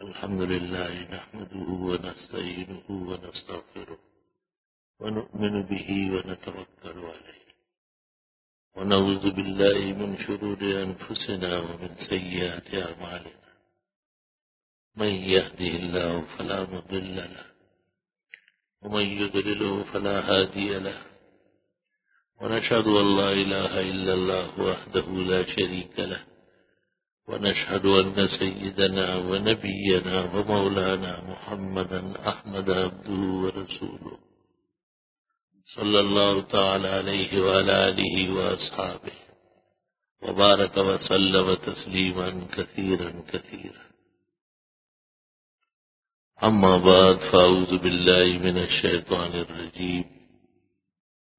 الحمد لله نحمده ونستعينه ونستغفره ونؤمن به ونتوكل عليه ونعوذ بالله من شرور أنفسنا ومن سيئات أعمالنا من يهده الله فلا مضل له ومن يضلله فلا هادي له ونشهد أن لا إله إلا الله وحده لا شريك له ونشهد أن سيدنا ونبينا ومولانا محمدا أحمد عبده ورسوله صلى الله تعالى عليه وعلى آله وأصحابه وبارك وسلم تسليما كثيرا كثيرا. أما بعد فأعوذ بالله من الشيطان الرجيم.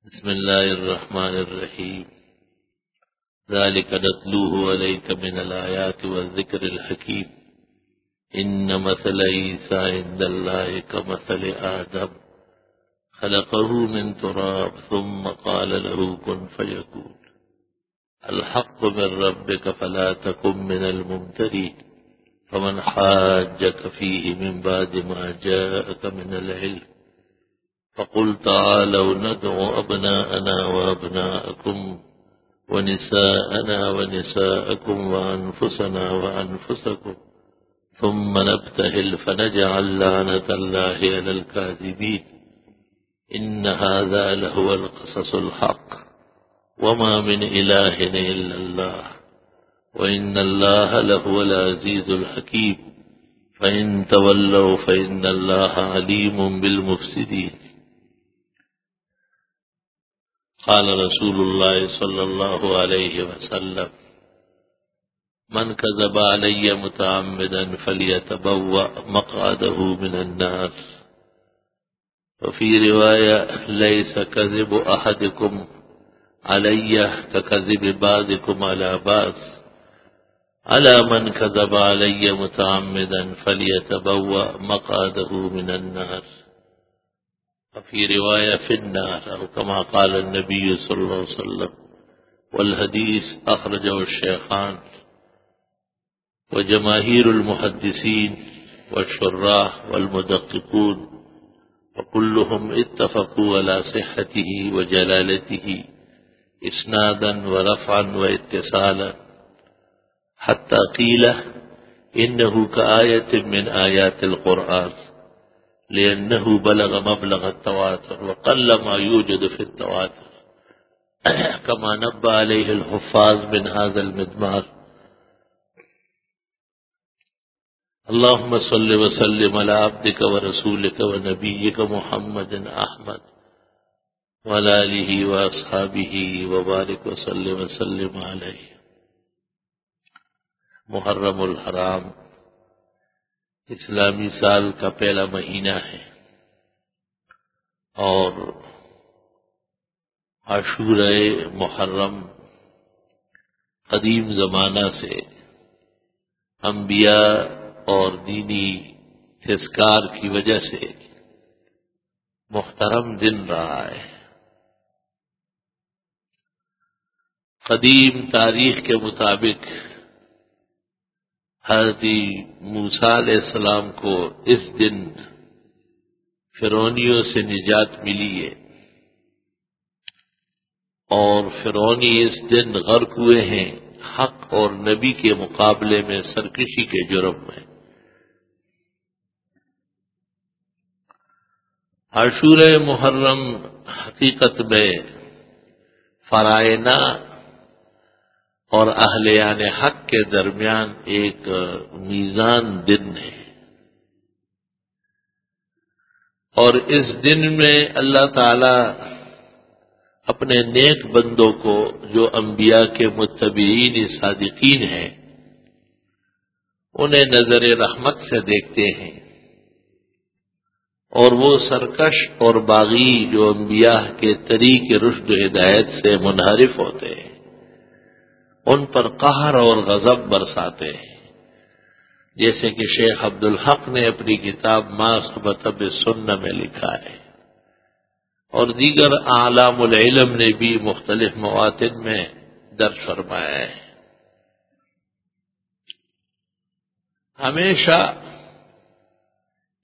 بسم الله الرحمن الرحيم. ذلك نتلوه عليك من الآيات والذكر الحكيم. إن مثل عيسى عند الله كمثل آدم خلقه من تراب ثم قال له كن فيكون. الحق من ربك فلا تكن من الممترين. فمن حاجك فيه من بعد ما جاءك من العلم فقل تعالوا ندعو أبناءنا وأبناءكم ونساءنا ونساءكم وأنفسنا وأنفسكم ثم نبتهل فنجعل لعنة الله على الكاذبين. إن هذا لهو القصص الحق وما من إله إلا الله وإن الله لهو العزيز الحكيم. فإن تولوا فإن الله عليم بالمفسدين. قال رسول الله صلى الله عليه وسلم من كذب علي متعمدا فليتبوأ مقعده من النار. وفي رواية ليس كذب أحدكم علي ككذب بعضكم على بعض. على من كذب علي متعمدا فليتبوأ مقعده من النار. وفي رواية في النار أو كما قال النبي صلى الله عليه وسلم. والحديث أخرجه الشيخان وجماهير المحدثين والشراح والمدققون وكلهم اتفقوا على صحته وجلالته إسنادا ورفعا واتصالا حتى قيل إنه كآية من آيات القرآن لأنه بلغ مبلغ التواتر وقل ما يوجد في التواتر كما نبه عليه الحفاظ من هذا المضمار. اللهم صل وسلم على عبدك ورسولك ونبيك محمد أحمد وعلى آله وأصحابه وبارك وسلم وسلم عليه. محرم الحرام اسلامی سال کا پہلا مہینہ ہے اور عاشورہ محرم قدیم زمانہ سے انبیاء اور دینی تذکار کی وجہ سے محترم دن رہا ہے. قدیم تاریخ کے مطابق حضرت موسیٰ علیہ السلام کو اس دن فرعونیوں سے نجات ملی ہے اور فرعونی اس دن غرق ہوئے ہیں حق اور نبی کے مقابلے میں سرکشی کے جرم میں. عاشورہ محرم حقیقت میں فرائض اور اہلیان حق کے درمیان ایک میزان دن ہے اور اس دن میں اللہ تعالی اپنے نیک بندوں کو جو انبیاء کے متبعین صادقین ہیں انہیں نظر رحمت سے دیکھتے ہیں اور وہ سرکش اور باغی جو انبیاء کے طریق رشد و ہدایت سے منحرف ہوتے ہیں ان پر قہر اور غضب برساتے ہیں، جیسے کہ شیخ عبدالحق نے اپنی کتاب ما ثبت بالسنہ میں لکھا ہے اور دیگر اعلام العلم نے بھی مختلف مواطن میں درج فرمایا ہے. ہمیشہ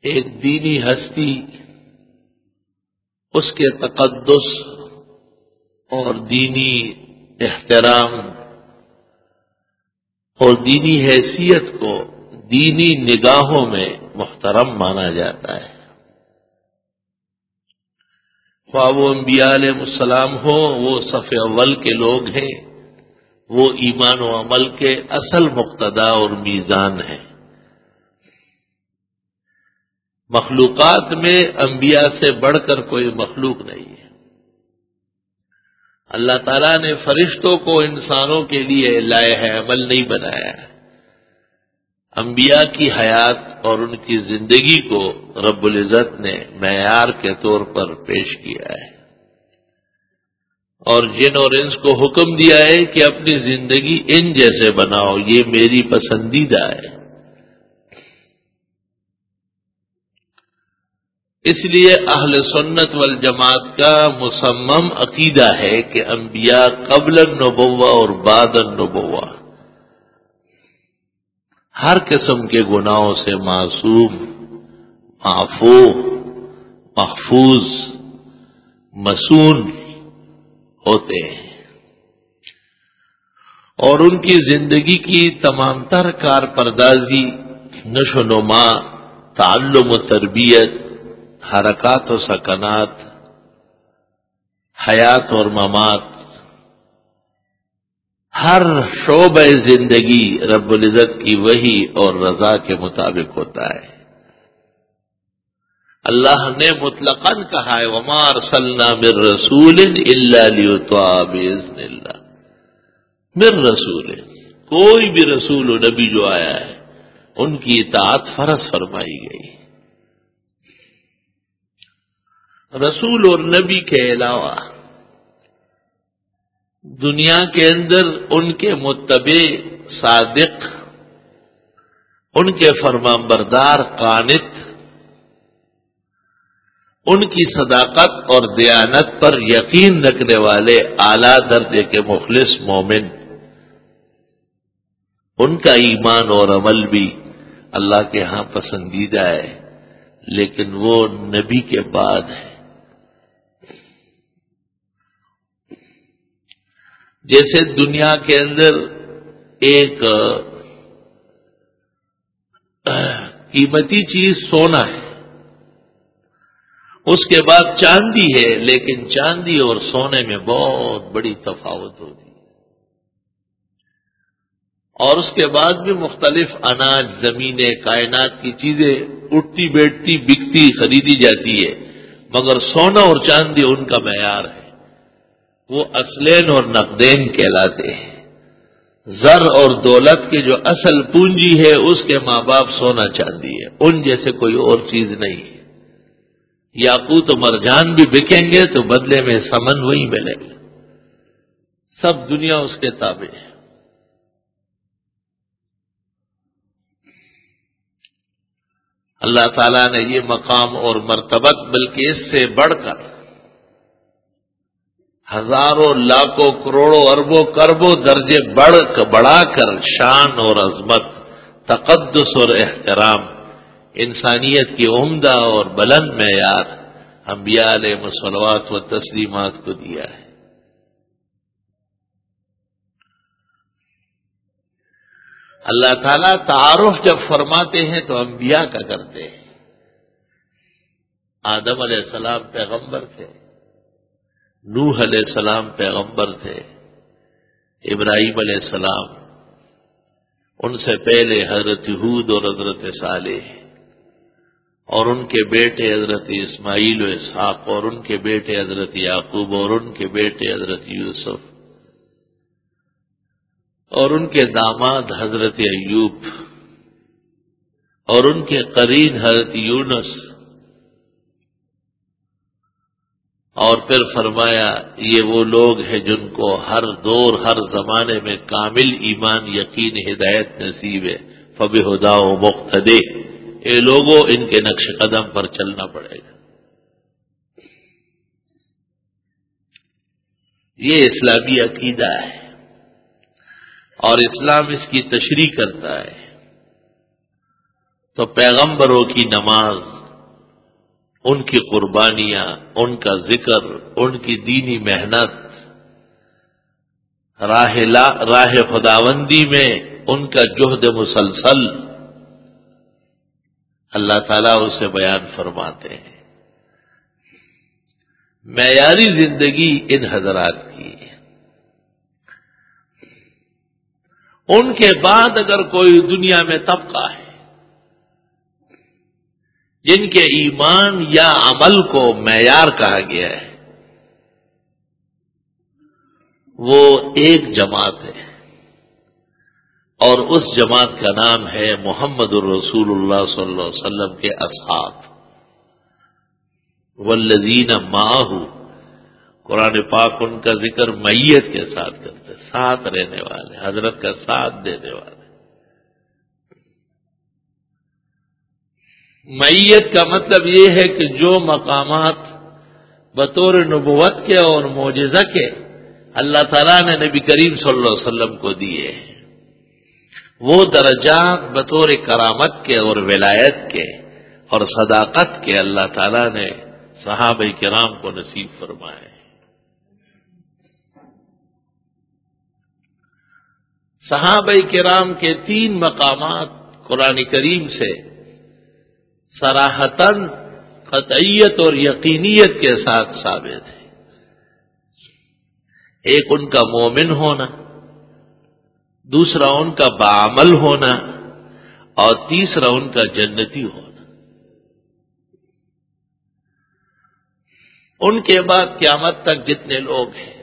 ایک دینی ہستی اس کے تقدس اور دینی احترام اور دینی حیثیت کو دینی نگاہوں میں محترم مانا جاتا ہے. خواہ وہ انبیاء علیہ السلام ہو، وہ صف اول کے لوگ ہیں، وہ ایمان و عمل کے اصل مقتدا اور میزان ہیں. مخلوقات میں انبیاء سے بڑھ کر کوئی مخلوق نہیں ہے. اللہ تعالیٰ نے فرشتوں کو انسانوں کے لیے لائحہ عمل نہیں بنایا. انبیاء کی حیات اور ان کی زندگی کو رب العزت نے معیار کے طور پر پیش کیا ہے، اور جن اور انس کو حکم دیا ہے کہ اپنی زندگی ان جیسے بناؤ، یہ میری پسندیدہ ہے. اس لیے اہل سنت والجماعت کا مصمم عقیدہ ہے کہ انبیاء قبل النبوہ اور بعد النبوہ ہر قسم کے گناہوں سے معصوم، معفو، محفوظ، مصون ہوتے ہیں، اور ان کی زندگی کی تمام تر کارپردازی، نشو و نما، تعلم و تربیت، حرکات و سکنات، حیات اور ممات، ہر شعبہ زندگی رب العزت کی وحی اور رضا کے مطابق ہوتا ہے. اللہ نے مطلقاً کہا ہے وَمَا أَرْسَلْنَا مِن رَّسُولٍ إِلَّا لِيُطَاعَ بِإِذْنِ اللَّهِ. من رسول، کوئی بھی رسول و نبی جو آیا ہے ان کی اطاعت فرض فرمائی گئی. رسول اور نبی کے علاوہ دنیا کے اندر ان کے متبع صادق، ان کے فرمانبردار قانت، ان کی صداقت اور دیانت پر یقین رکھنے والے اعلیٰ درجے کے مخلص مومن، ان کا ایمان اور عمل بھی اللہ کے ہاں پسندیدہ ہے، لیکن وہ نبی کے بعد ہے. جیسے دنیا کے اندر ایک قیمتی چیز سونا ہے، اس کے بعد چاندی ہے، لیکن چاندی اور سونے میں بہت بڑی تفاوت ہوتی ہے، اور اس کے بعد بھی مختلف اناج، زمینیں، کائنات کی چیزیں اٹھتی بیٹھتی، بکتی، خریدی جاتی ہے، مگر سونا اور چاندی ان کا معیار ہے. وہ اصلین اور نقدین کہلاتے ہیں. زر اور دولت کے جو اصل پونجی ہے اس کے ماں باپ سونا چاندی ہے، ان جیسے کوئی اور چیز نہیں ہے. یاقوت و مرجان بھی بکیں گے تو بدلے میں سمن وہی ملے گا. سب دنیا اس کے تابع ہے. اللہ تعالیٰ نے یہ مقام اور مرتبت بلکہ اس سے بڑھ کر ہزاروں، لاکھوں، کروڑوں، اربوں، کربوں درجے بڑھا کر شان اور عظمت، تقدس اور احترام، انسانیت کی عمدہ اور بلند معیار انبیاء علیہ الصلوات و تسلیمات کو دیا ہے. اللہ تعالیٰ تعارف جب فرماتے ہیں تو انبیاء کا کرتے ہیں. آدم علیہ السلام پیغمبر تھے، نوح علیہ السلام پیغمبر تھے، ابراہیم علیہ السلام، ان سے پہلے حضرت ہود اور حضرت صالح، اور ان کے بیٹے حضرت اسماعیل و اسحاق، اور ان کے بیٹے حضرت یعقوب، اور ان کے بیٹے حضرت یوسف، اور ان کے داماد حضرت ایوب، اور ان کے قرین حضرت یونس. اور پھر فرمایا یہ وہ لوگ ہیں جن کو ہر دور، ہر زمانے میں کامل ایمان، یقین، ہدایت نصیب ہے. فبہداہ مقتدی، اے لوگوں ان کے نقش قدم پر چلنا پڑے گا. یہ اسلامی عقیدہ ہے، اور اسلام اس کی تشریح کرتا ہے. تو پیغمبروں کی نماز، ان کی قربانیاں، ان کا ذکر، ان کی دینی محنت، راہ خداوندی میں ان کا جہد مسلسل، اللہ تعالیٰ اسے بیان فرماتے ہیں۔ معیاری زندگی ان حضرات کی ہے۔ ان کے بعد اگر کوئی دنیا میں طبقہ ہے جن کے ایمان یا عمل کو معیار کہا گیا ہے، وہ ایک جماعت ہے، اور اس جماعت کا نام ہے محمد الرسول اللہ صلی اللہ علیہ وسلم کے اصحاب، والذین معہ۔ قرآن پاک ان کا ذکر میت کے ساتھ کرتے، ساتھ رہنے والے، حضرت کا ساتھ دینے والے۔ میت کا مطلب یہ ہے کہ جو مقامات بطور نبوت کے اور معجزہ کے اللہ تعالیٰ نے نبی کریم صلی اللہ علیہ وسلم کو دیے ہیں، وہ درجات بطور کرامت کے اور ولایت کے اور صداقت کے اللہ تعالیٰ نے صحابہ کرام کو نصیب فرمائے۔ صحابہ کرام کے 3 مقامات قرآن کریم سے صراحتاً قطعیت اور یقینیت کے ساتھ ثابت ہے۔ ایک ان کا مومن ہونا، دوسرا ان کا بعمل ہونا، اور تیسرا ان کا جنتی ہونا۔ ان کے بعد قیامت تک جتنے لوگ ہیں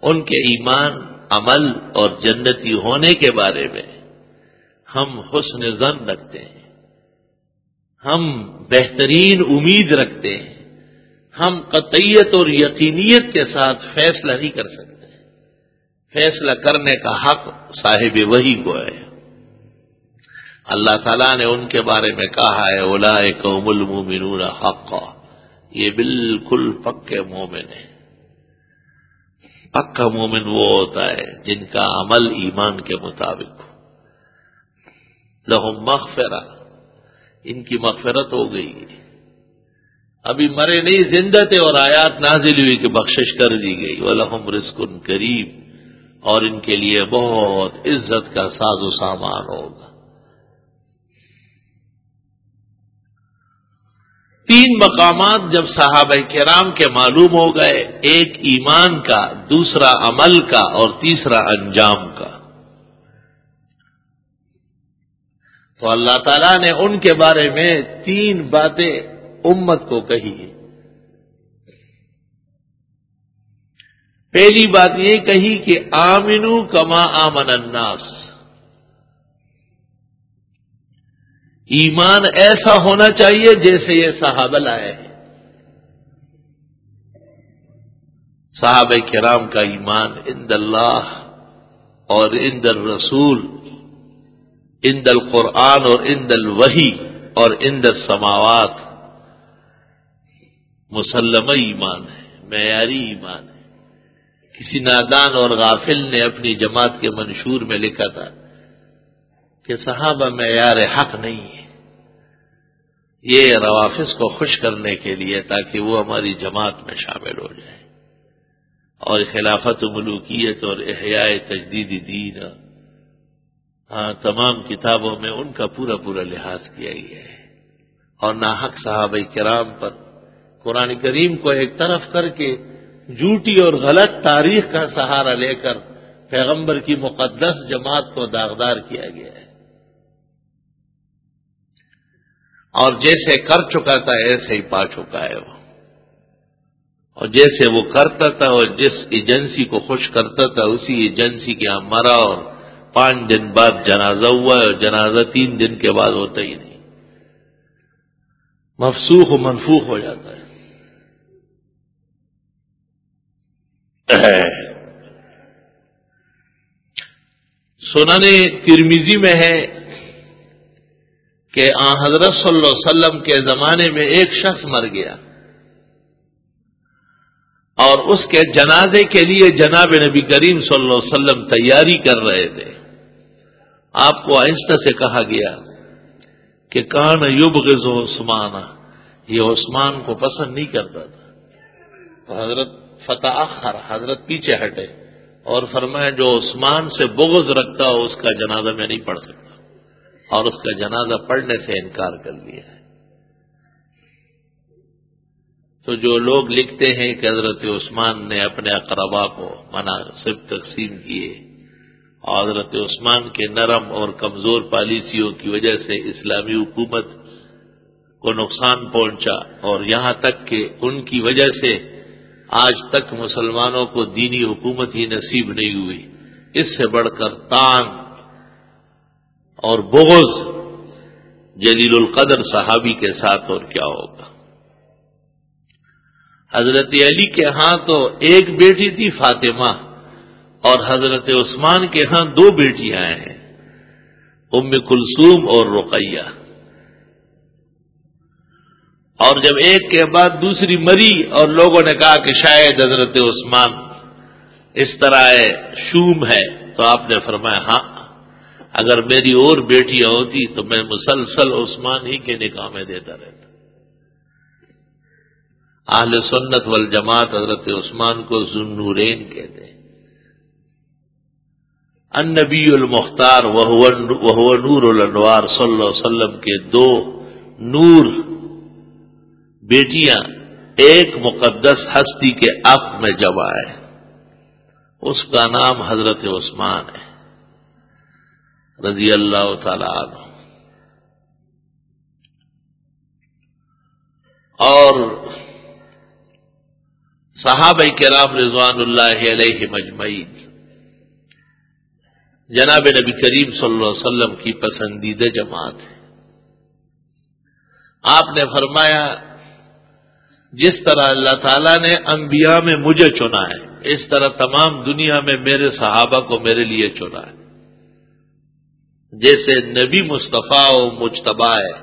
ان کے ایمان، عمل اور جنتی ہونے کے بارے میں ہم حسن ظن رکھتے ہیں، ہم بہترین امید رکھتے ہیں، ہم قطعیت اور یقینیت کے ساتھ فیصلہ نہیں کر سکتے۔ فیصلہ کرنے کا حق صاحب وحی کو ہے۔ اللہ تعالیٰ نے ان کے بارے میں کہا ہے اولئک هم المؤمنون حقا، یہ بالکل پکے مومن ہیں۔ پکا مومن وہ ہوتا ہے جن کا عمل ایمان کے مطابق ہو۔ لہم مغفرہ، ان کی مغفرت ہو گئی، ابھی مرے نہیں، زندہ تھے اور آیات نازل ہوئی کہ بخشش کر دی گئی۔ وَلَهُمْ رِزْقٌ کریم، اور ان کے لیے بہت عزت کا ساز و سامان ہوگا۔ 3 مقامات جب صحابہ کرام کے معلوم ہو گئے، ایک ایمان کا، دوسرا عمل کا، اور تیسرا انجام کا، تو اللہ تعالیٰ نے ان کے بارے میں 3 باتیں امت کو کہی ہے۔ پہلی بات یہ کہی کہ آمنو کما آمن الناس، ایمان ایسا ہونا چاہیے جیسے یہ صحابہ لائے ہیں۔ صحابہ کرام کا ایمان عند اللہ اور عند الرسول، عند القرآن اور عند الوحی اور عند السماوات مسلمہ ایمان ہے، معیاری ایمان ہے۔ کسی نادان اور غافل نے اپنی جماعت کے منشور میں لکھا تھا کہ صحابہ معیار حق نہیں ہے، یہ روافض کو خوش کرنے کے لیے تاکہ وہ ہماری جماعت میں شامل ہو جائے، اور خلافت و ملوکیت اور احیاء تجدید دین، تمام کتابوں میں ان کا پورا لحاظ کیا گیا ہے۔ اور ناحق صحابہ کرام پر قرآن کریم کو ایک طرف کر کے جھوٹی اور غلط تاریخ کا سہارا لے کر پیغمبر کی مقدس جماعت کو داغدار کیا گیا ہے، اور جیسے کر چکا تھا ایسے ہی پا چکا ہے وہ، اور جیسے وہ کرتا تھا اور جس ایجنسی کو خوش کرتا تھا اسی ایجنسی کے یہاں مرا، اور 5 دن بعد جنازہ ہوا، اور جنازہ 3 دن کے بعد ہوتا ہی نہیں، مفسوخ و منفوخ ہو جاتا ہے۔ سنن ترمذی میں ہے کہ آن حضرت صلی اللہ علیہ وسلم کے زمانے میں ایک شخص مر گیا، اور اس کے جنازے کے لیے جناب نبی کریم صلی اللہ علیہ وسلم تیاری کر رہے تھے۔ آپ کو آہستہ سے کہا گیا کہ کان یبغض عثمان، یہ عثمان کو پسند نہیں کرتا تھا. تو حضرت فتأخر، حضرت پیچھے ہٹے اور فرمایا جو عثمان سے بغض رکھتا ہو اس کا جنازہ میں نہیں پڑھ سکتا، اور اس کا جنازہ پڑھنے سے انکار کر لیا ہے. تو جو لوگ لکھتے ہیں کہ حضرت عثمان نے اپنے اقربا کو مناصب تقسیم کیے اور حضرت عثمان کے نرم اور کمزور پالیسیوں کی وجہ سے اسلامی حکومت کو نقصان پہنچا، اور یہاں تک کہ ان کی وجہ سے آج تک مسلمانوں کو دینی حکومت ہی نصیب نہیں ہوئی، اس سے بڑھ کر طعن اور بغض جلیل القدر صحابی کے ساتھ اور کیا ہوگا. حضرت علی کے ہاں تو ایک بیٹی تھی فاطمہ، اور حضرت عثمان کے ہاں دو بیٹیاں ہیں، ام کلثوم اور رقیہ. اور جب ایک کے بعد دوسری مری اور لوگوں نے کہا کہ شاید حضرت عثمان اس طرح شوم ہے، تو آپ نے فرمایا ہاں، اگر میری اور بیٹیاں ہوتی تو میں مسلسل عثمان ہی کے نکاح میں دیتا رہتا. اہل سنت والجماعت حضرت عثمان کو ذو النورین کہتے ہیں. النبی المختار وہو نور الانوار صلی اللہ علیہ وسلم کے دو نور بیٹیاں ایک مقدس ہستی کے عق میں جمع ہے، اس کا نام حضرت عثمان ہے رضی اللہ تعالی عنہ. اور صحابہ کرام رضوان اللہ علیہم اجمعین جناب نبی کریم صلی اللہ علیہ وسلم کی پسندیدہ جماعت ہے. آپ نے فرمایا جس طرح اللہ تعالیٰ نے انبیاء میں مجھے چنا ہے، اس طرح تمام دنیا میں میرے صحابہ کو میرے لیے چنا ہے. جیسے نبی مصطفیٰ و مجتبی ہے،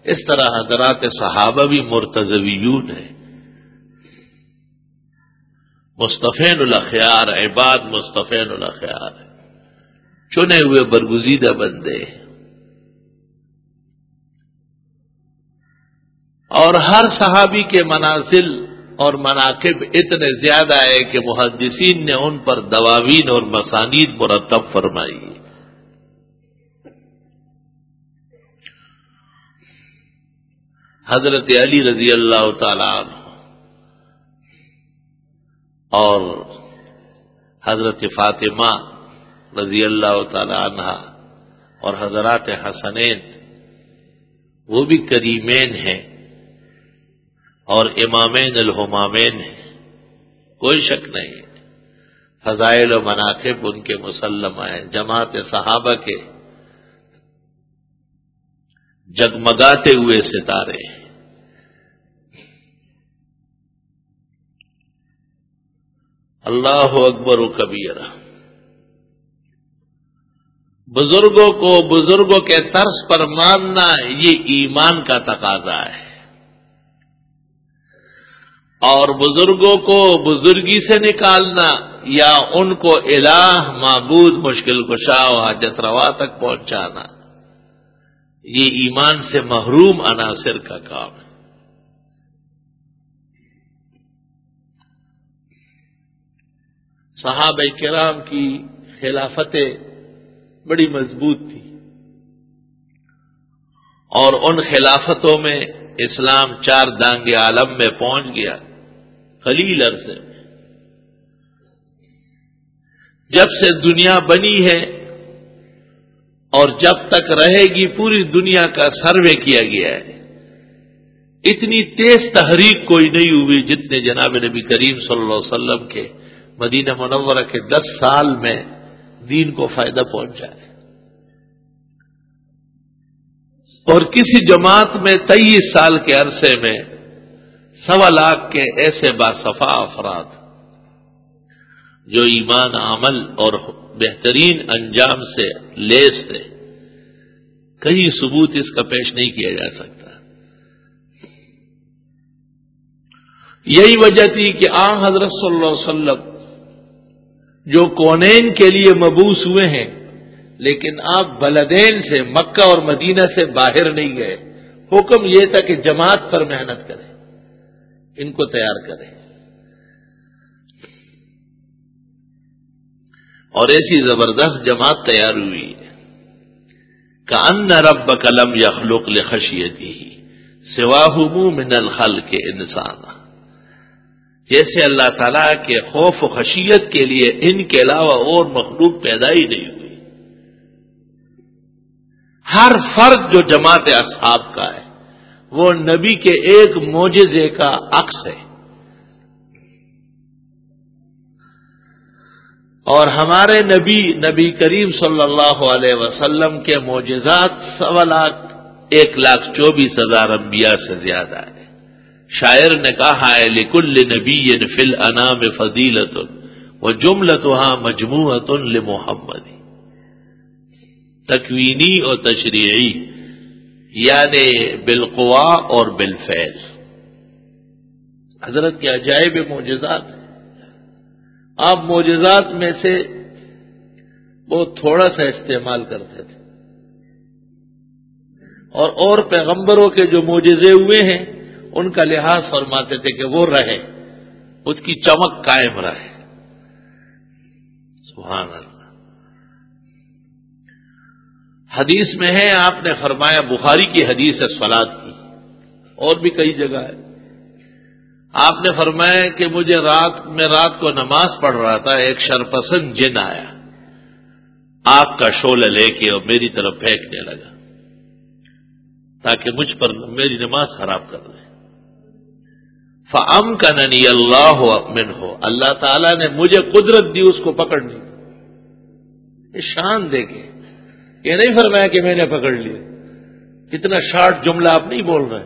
اس طرح حضرات صحابہ بھی مرتضویون ہیں، مصطفین الاخیار، عباد مصطفین الاخیار، چنے ہوئے برگزیدہ بندے. اور ہر صحابی کے منازل اور مناقب اتنے زیادہ ہے کہ محدثین نے ان پر دواوین اور مسانید مرتب فرمائی. حضرت علی رضی اللہ تعالی عنہ اور حضرت فاطمہ رضی اللہ تعالی عنہ اور حضرات حسنین وہ بھی کریمین ہیں اور امامین الہمامین ہیں، کوئی شک نہیں. فضائل و مناقب ان کے مسلم ہیں. جماعت صحابہ کے جگمگاتے ہوئے ستارے ہیں. اللہ اکبر و کبیرہ. بزرگوں کو بزرگوں کے طرز پر ماننا یہ ایمان کا تقاضا ہے، اور بزرگوں کو بزرگی سے نکالنا یا ان کو الہ معبود مشکل کشا و حاجت روا تک پہنچانا یہ ایمان سے محروم عناصر کا کام ہے. صحابہ کرام کی خلافتیں بڑی مضبوط تھی، اور ان خلافتوں میں اسلام 4 دانگے عالم میں پہنچ گیا قلیل عرصے میں. جب سے دنیا بنی ہے اور جب تک رہے گی پوری دنیا کا سروے کیا گیا ہے، اتنی تیز تحریک کوئی نہیں ہوئی جتنے جناب نبی کریم صلی اللہ علیہ وسلم کے مدینہ منورہ کے 10 سال میں دین کو فائدہ پہنچا ہے. اور کسی جماعت میں 23 سال کے عرصے میں 1.25 لاکھ کے ایسے باصفا افراد جو ایمان عمل اور بہترین انجام سے لیس تھے، کہیں ثبوت اس کا پیش نہیں کیا جا سکتا. یہی وجہ تھی کہ آن حضرت صلی اللہ علیہ وسلم جو کونین کے لیے مبعوث ہوئے ہیں، لیکن آپ بلدین سے، مکہ اور مدینہ سے باہر نہیں گئے. حکم یہ تھا کہ جماعت پر محنت کریں، ان کو تیار کریں. اور ایسی زبردست جماعت تیار ہوئی ہے. کأن ربک لم یخلق لخشیتہ سواہ من الخلق انسانا، جیسے اللہ تعالیٰ کے خوف و خشیت کے لیے ان کے علاوہ اور مخلوق پیدا ہی نہیں ہوئی. ہر فرد جو جماعت اصحاب کا ہے وہ نبی کے ایک معجزے کا عکس ہے. اور ہمارے نبی کریم صلی اللہ علیہ وسلم کے معجزات 1,24,000 انبیاء سے زیادہ ہے. شاعر نے کہا ہے لِكُلِّ نَبِيٍّ فِي الْأَنَامِ فَضِيلَةٌ وَجُمْلَتُهَا مَجْمُوعَةٌ لِمُحَمَّدٍ. تکوینی اور تشریعی، یعنی بالقوا اور بالفعل. حضرت کے عجائب معجزات ہیں. آپ معجزات میں سے بہت تھوڑا سا استعمال کرتے تھے، اور پیغمبروں کے جو معجزے ہوئے ہیں ان کا لحاظ فرماتے تھے کہ وہ رہے، اس کی چمک قائم رہے. سبحان اللہ. حدیث میں ہے، آپ نے فرمایا، بخاری کی حدیث ہے صلاۃ کی، اور بھی کئی جگہ ہے، آپ نے فرمایا کہ مجھے رات کو نماز پڑھ رہا تھا، ایک شرپسند جن آیا آگ کا شعلہ لے کے اور میری طرف پھینکنے لگا تاکہ مجھ پر میری نماز خراب کر دے. فَأَمْكَنَنِيَ اللَّهُ مِنْهُ، اللہ تعالیٰ نے مجھے قدرت دی اس کو پکڑنے. یہ شان دیکھیں، یہ نہیں فرمایا کہ میں نے پکڑ لیا. کتنا شارٹ جملہ آپ نہیں بول رہے،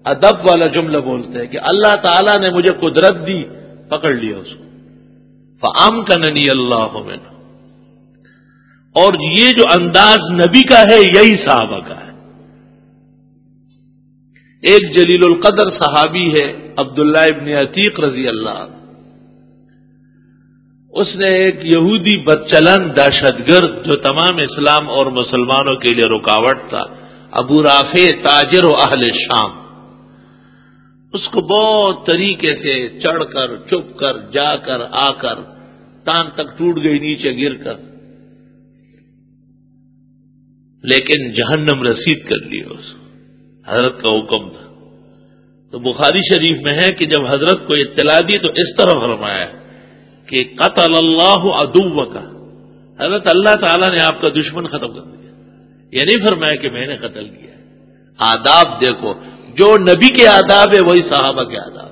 ادب والا جملہ بولتے ہیں کہ اللہ تعالیٰ نے مجھے قدرت دی، پکڑ لیا اس کو. فَأَمْكَنَنِيَ اللَّهُ مِنْهُ. اور یہ جو انداز نبی کا ہے یہی صحابہ کا ہے. ایک جلیل القدر صحابی ہے عبداللہ ابن عتیق رضی اللہ عنہ. اس نے ایک یہودی بدچلن دہشت گرد جو تمام اسلام اور مسلمانوں کے لیے رکاوٹ تھا، ابو رافع تاجر و اہل شام، اس کو بہت طریقے سے چڑھ کر، چھپ کر، جا کر، آ کر، ٹانگ تک ٹوٹ گئی نیچے گر کر، لیکن جہنم رسید کر لی اس. حضرت کا حکم تھا. تو بخاری شریف میں ہے کہ جب حضرت کو اطلاع دی تو اس طرح فرمایا کہ قتل اللہ عدوک، حضرت اللہ تعالیٰ نے آپ کا دشمن ختم کر دیا. یہ نہیں فرمایا کہ میں نے قتل کیا. آداب دیکھو، جو نبی کے آداب ہے وہی صحابہ کے آداب.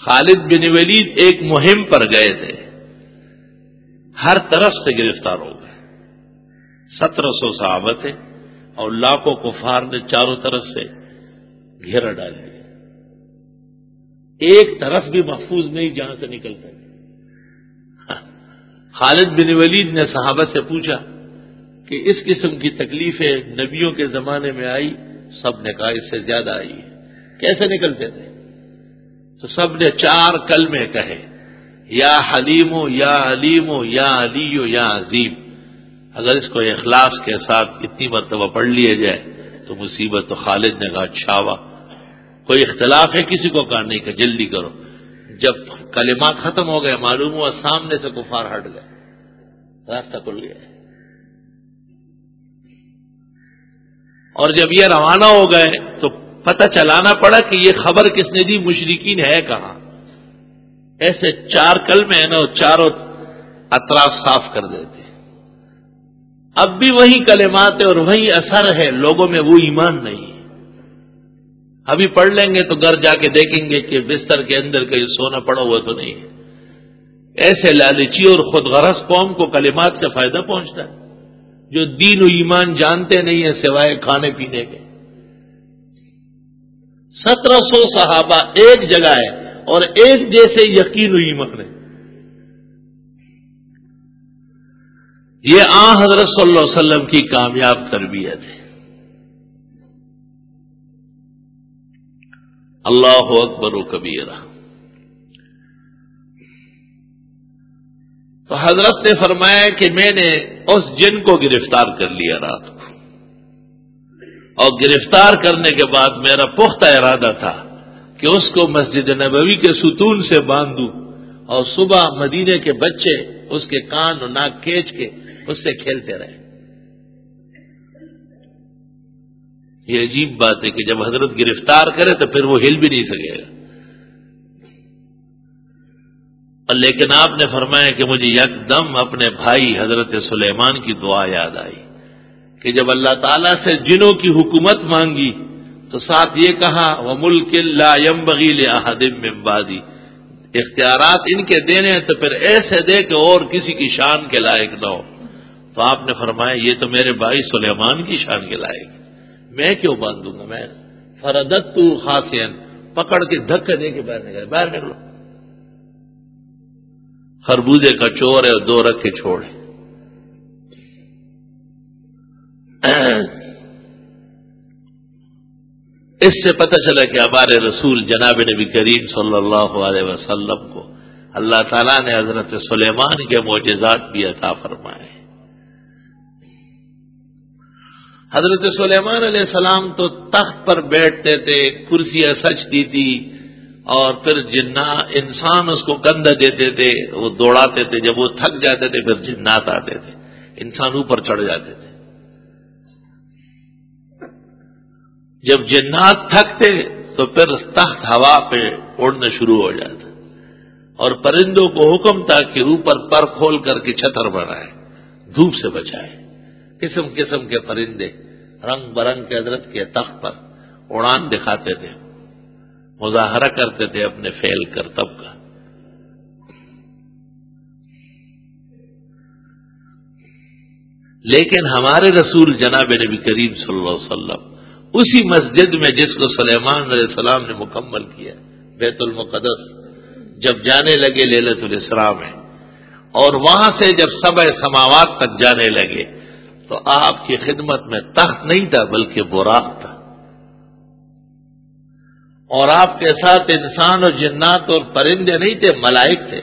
خالد بن ولید ایک مہم پر گئے تھے، ہر طرف سے گرفتار ہو گئے. 1700 صحابہ تھے اور لاکھوں کفار نے چاروں طرف سے گھیرا ڈال دیا. ایک طرف بھی محفوظ نہیں جہاں سے نکل سکے. خالد بن ولید نے صحابہ سے پوچھا کہ اس قسم کی تکلیفیں نبیوں کے زمانے میں آئی؟ سب نے کہا اس سے زیادہ آئی ہے. کیسے نکلتے تھے؟ تو سب نے 4 کلمے کہے، یا حلیم یا علیم یا علی یا عظیم. اگر اس کو اخلاص کے ساتھ اتنی مرتبہ پڑھ لیے جائے تو مصیبت. تو خالد نے کہا اچھا وا، کوئی اختلاف ہے؟ کسی کو کہا نہیں کہ جلدی کرو. جب کلمات ختم ہو گئے معلوم ہوا سامنے سے کفار ہٹ گئے، راستہ کھل گیا. اور جب یہ روانہ ہو گئے تو پتہ چلانا پڑا کہ یہ خبر کس نے دی، مشرکین ہے کہاں. ایسے 4 کلمے ہیں نا، چاروں اطراف صاف کر دیتے. اب بھی وہی کلمات ہے اور وہی اثر ہے، لوگوں میں وہ ایمان نہیں ہے. ابھی پڑھ لیں گے تو گھر جا کے دیکھیں گے کہ بستر کے اندر کہیں سونا پڑا ہوا تو نہیں ہے. ایسے لالچی اور خود غرض قوم کو کلمات سے فائدہ پہنچتا ہے جو دین و ایمان جانتے نہیں ہیں سوائے کھانے پینے کے. 1700 صحابہ ایک جگہ ہے اور ایک جیسے یقین و ایمان ہے. یہ آن حضرت صلی اللہ علیہ وسلم کی کامیاب تربیت ہے. اللہ اکبر و کبیرہ۔ تو حضرت نے فرمایا کہ میں نے اس جن کو گرفتار کر لیا رات کو، اور گرفتار کرنے کے بعد میرا پختہ ارادہ تھا کہ اس کو مسجد نبوی کے ستون سے باندھوں اور صبح مدینے کے بچے اس کے کان اور ناک کھینچ کے اس سے کھیلتے رہے۔ یہ عجیب بات ہے کہ جب حضرت گرفتار کرے تو پھر وہ ہل بھی نہیں سکے گا، لیکن آپ نے فرمایا کہ مجھے یکدم اپنے بھائی حضرت سلیمان کی دعا یاد آئی کہ جب اللہ تعالیٰ سے جنوں کی حکومت مانگی تو ساتھ یہ کہا وَمُلْكٍ لَا يَنبَغِي لِأَحَدٍ مِّن بَعْدِي، اختیارات ان کے دینے ہیں تو پھر ایسے دے کہ اور کسی کی شان کے لائق نہ ہو۔ تو آپ نے فرمایا یہ تو میرے بھائی سلیمان کی شان کے لائق، میں کیوں باندھوں گا؟ میں فردت خاصین، پکڑ کے دھکے دے کے باہر نکلے، باہر نکلو، خربوزے کا چور ہے اور 2 رکھ کے چھوڑے۔ اس سے پتہ چلا کہ ہمارے رسول جناب نبی کریم صلی اللہ علیہ وسلم کو اللہ تعالیٰ نے حضرت سلیمان کے معجزات بھی عطا فرمائے۔ حضرت سلیمان علیہ السلام تو تخت پر بیٹھتے تھے، کرسیاں سجتی تھی، اور پھر انسان اس کو کندھا دیتے تھے، وہ دوڑاتے تھے، جب وہ تھک جاتے تھے پھر جنات آتے تھے، انسان اوپر چڑھ جاتے تھے۔ جب جنات تھکتے تو پھر تخت ہوا پہ اڑنا شروع ہو جاتا، اور پرندوں کو حکم تھا کہ اوپر پر کھول کر کے چھتر بنائے، دھوپ سے بچائے۔ قسم قسم کے پرندے رنگ برنگ کے حضرت کے تخت پر اڑان دکھاتے تھے، مظاہرہ کرتے تھے اپنے فعل کرتب کا۔ لیکن ہمارے رسول جناب نبی کریم صلی اللہ علیہ وسلم اسی مسجد میں جس کو سلیمان علیہ السلام نے مکمل کیا، بیت المقدس، جب جانے لگے لیلۃ الاسراء میں، اور وہاں سے جب سبع سماوات تک جانے لگے تو آپ کی خدمت میں تخت نہیں تھا بلکہ براق تھا، اور آپ کے ساتھ انسان اور جنات اور پرندے نہیں تھے، ملائک تھے۔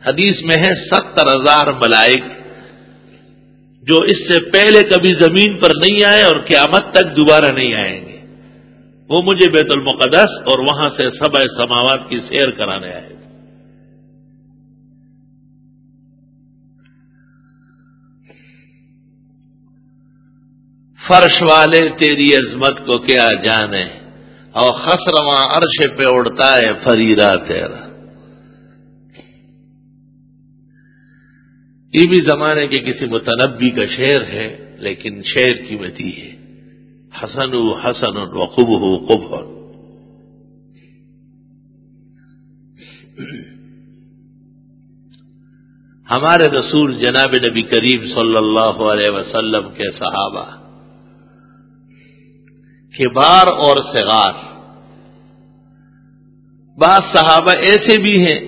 حدیث میں ہے 70,000 ملائک جو اس سے پہلے کبھی زمین پر نہیں آئے اور قیامت تک دوبارہ نہیں آئیں گے، وہ مجھے بیت المقدس اور وہاں سے سبع سماوات کی سیر کرانے آئے۔ فرش والے تیری عظمت کو کیا جانے، اور خسرواں عرش پہ اڑتا ہے فریرا تیرا۔ یہ بھی زمانے کے کسی متنبی کا شعر ہے، لیکن شعر قیمتی ہے۔ حسن حسن وقبہ قبح، ہمارے رسول جناب نبی کریم صلی اللہ علیہ وسلم کے صحابہ کبار اور صغار، بعض صحابہ ایسے بھی ہیں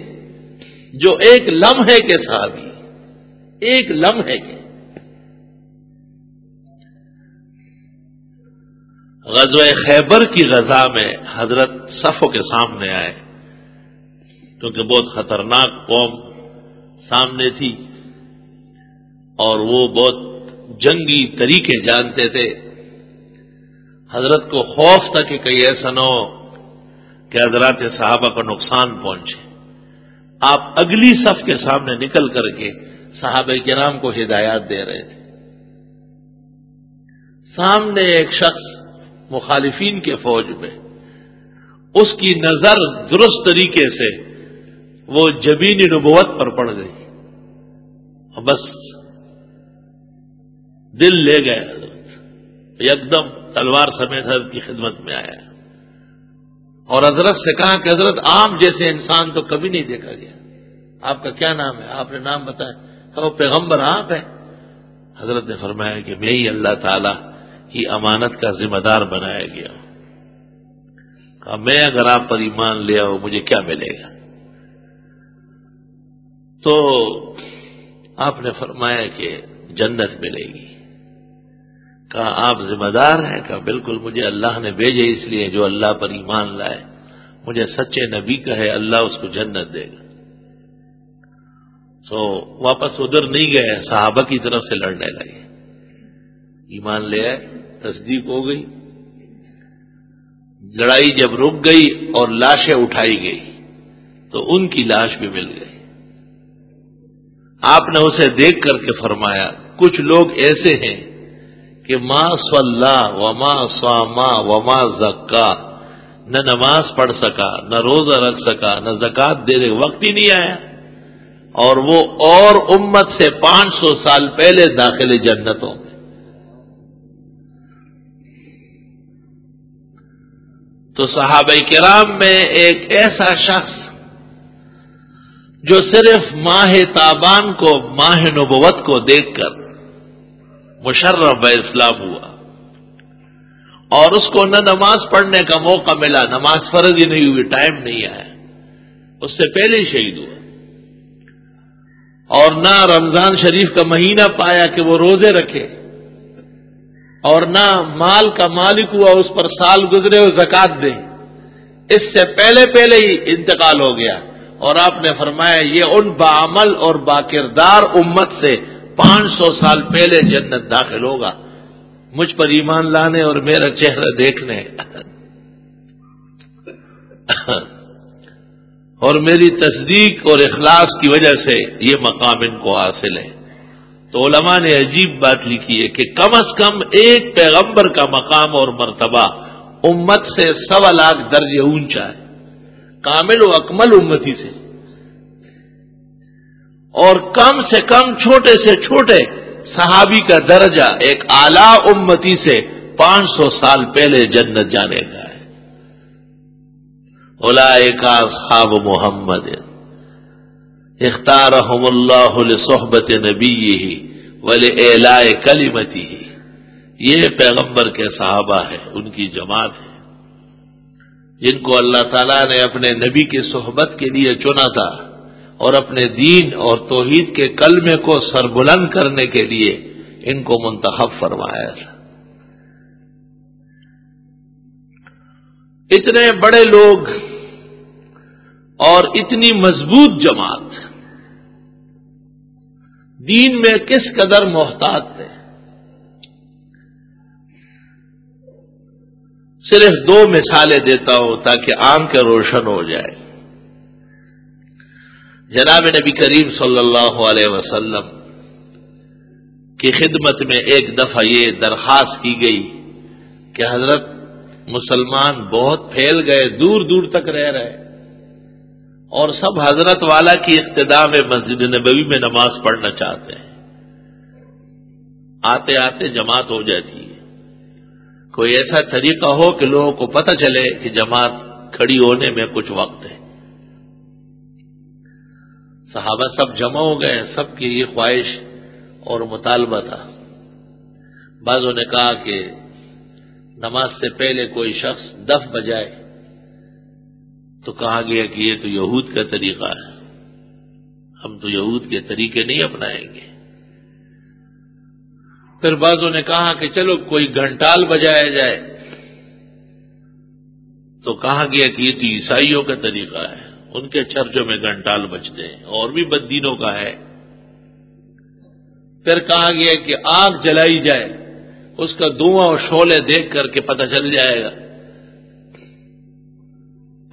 جو ایک لمحے کے صحابی، ایک لمحے کے۔ غزوہ خیبر کی غزا میں حضرت صفوں کے سامنے آئے، کیونکہ بہت خطرناک قوم سامنے تھی اور وہ بہت جنگی طریقے جانتے تھے۔ حضرت کو خوف تھا کہ کہیں ایسا نہ ہو کہ حضرات صحابہ کو نقصان پہنچے۔ آپ اگلی صف کے سامنے نکل کر کے صحابہ کرام کو ہدایات دے رہے تھے۔ سامنے ایک شخص مخالفین کے فوج میں، اس کی نظر درست طریقے سے وہ جبین نبوت پر پڑ گئی، اور بس دل لے گئے حضرت، یکدم تلوار سمیت حضرت کی خدمت میں آیا اور حضرت سے کہا کہ حضرت عام جیسے انسان تو کبھی نہیں دیکھا گیا، آپ کا کیا نام ہے؟ آپ نے نام بتایا، کہا پیغمبر آپ ہیں؟ حضرت نے فرمایا کہ میں ہی اللہ تعالی کی امانت کا ذمہ دار بنایا گیا ہوں۔ کہا میں اگر آپ پر ایمان لے آؤں مجھے کیا ملے گا؟ تو آپ نے فرمایا کہ جنت ملے گی۔ کہا آپ ذمہ دار ہیں؟ کہا بالکل، مجھے اللہ نے بھیجے اس لیے جو اللہ پر ایمان لائے مجھے سچے نبی کا ہے، اللہ اس کو جنت دے گا۔ تو واپس ادھر نہیں گئے، صحابہ کی طرف سے لڑنے لگے، ایمان لے آئے، تصدیق ہو گئی۔ لڑائی جب رک گئی اور لاشیں اٹھائی گئی تو ان کی لاش بھی مل گئی۔ آپ نے اسے دیکھ کر کے فرمایا کچھ لوگ ایسے ہیں کہ ما صلی وما صاما وما زکا، نہ نماز پڑھ سکا، نہ روزہ رکھ سکا، نہ زکوٰۃ دینے وقت ہی نہیں آیا، اور وہ اور امت سے 500 سال پہلے داخل جنتوں میں۔ تو صحابہ کرام میں ایک ایسا شخص جو صرف ماہ تابان کو، ماہ نبوت کو دیکھ کر مشرف اسلام ہوا، اور اس کو نہ نماز پڑھنے کا موقع ملا، نماز فرض ہی نہیں ہوئی، ٹائم نہیں آیا، اس سے پہلے ہی شہید ہوا، اور نہ رمضان شریف کا مہینہ پایا کہ وہ روزے رکھے، اور نہ مال کا مالک ہوا اس پر سال گزرے اور زکوٰۃ دے، اس سے پہلے ہی انتقال ہو گیا۔ اور آپ نے فرمایا یہ ان بعمل اور باکردار امت سے 500 سال پہلے جنت داخل ہوگا، مجھ پر ایمان لانے اور میرا چہرہ دیکھنے اور میری تصدیق اور اخلاص کی وجہ سے یہ مقام ان کو حاصل ہے۔ تو علماء نے عجیب بات لکھی ہے کہ کم از کم ایک پیغمبر کا مقام اور مرتبہ امت سے 1.25 لاکھ درجے اونچا ہے، کامل و اکمل امتی سے، اور کم سے کم چھوٹے سے چھوٹے صحابی کا درجہ ایک اعلیٰ امتی سے 500 سال پہلے جنت جانے کا ہے۔ اولئک اصحاب محمد اختارهم اللہ لصحبت نبیہ ولإعلاء کلمتہ، یہ پیغمبر کے صحابہ ہیں، ان کی جماعت ہے جن کو اللہ تعالیٰ نے اپنے نبی کی صحبت کے لیے چنا تھا، اور اپنے دین اور توحید کے کلمے کو سربلند کرنے کے لیے ان کو منتخب فرمایا تھا۔ اتنے بڑے لوگ اور اتنی مضبوط جماعت دین میں کس قدر محتاط تھے۔ صرف 2 مثالیں دیتا ہوں تاکہ آنکھیں روشن ہو جائے۔ جناب نبی کریم صلی اللہ علیہ وسلم کی خدمت میں ایک دفعہ یہ درخواست کی گئی کہ حضرت مسلمان بہت پھیل گئے، دور دور تک رہ رہے، اور سب حضرت والا کی اقتداء میں مسجد نبوی میں نماز پڑھنا چاہتے ہیں، آتے آتے جماعت ہو جاتی ہے۔ کوئی ایسا طریقہ ہو کہ لوگوں کو پتہ چلے کہ جماعت کھڑی ہونے میں کچھ وقت ہے۔ صحابہ سب جمع ہو گئے، سب کی یہ خواہش اور مطالبہ تھا۔ بعضوں نے کہا کہ نماز سے پہلے کوئی شخص دف بجائے، تو کہا گیا کہ یہ تو یہود کا طریقہ ہے، ہم تو یہود کے طریقے نہیں اپنائیں گے۔ پھر بعضوں نے کہا کہ چلو کوئی گھنٹال بجایا جائے، تو کہا گیا کہ یہ تو عیسائیوں کا طریقہ ہے، ان کے چرچوں میں گھنٹال بجتے ہیں، اور بھی بددینوں کا ہے۔ پھر کہا گیا کہ آگ جلائی جائے، اس کا دھواں اور شعلے دیکھ کر کے پتہ چل جائے گا،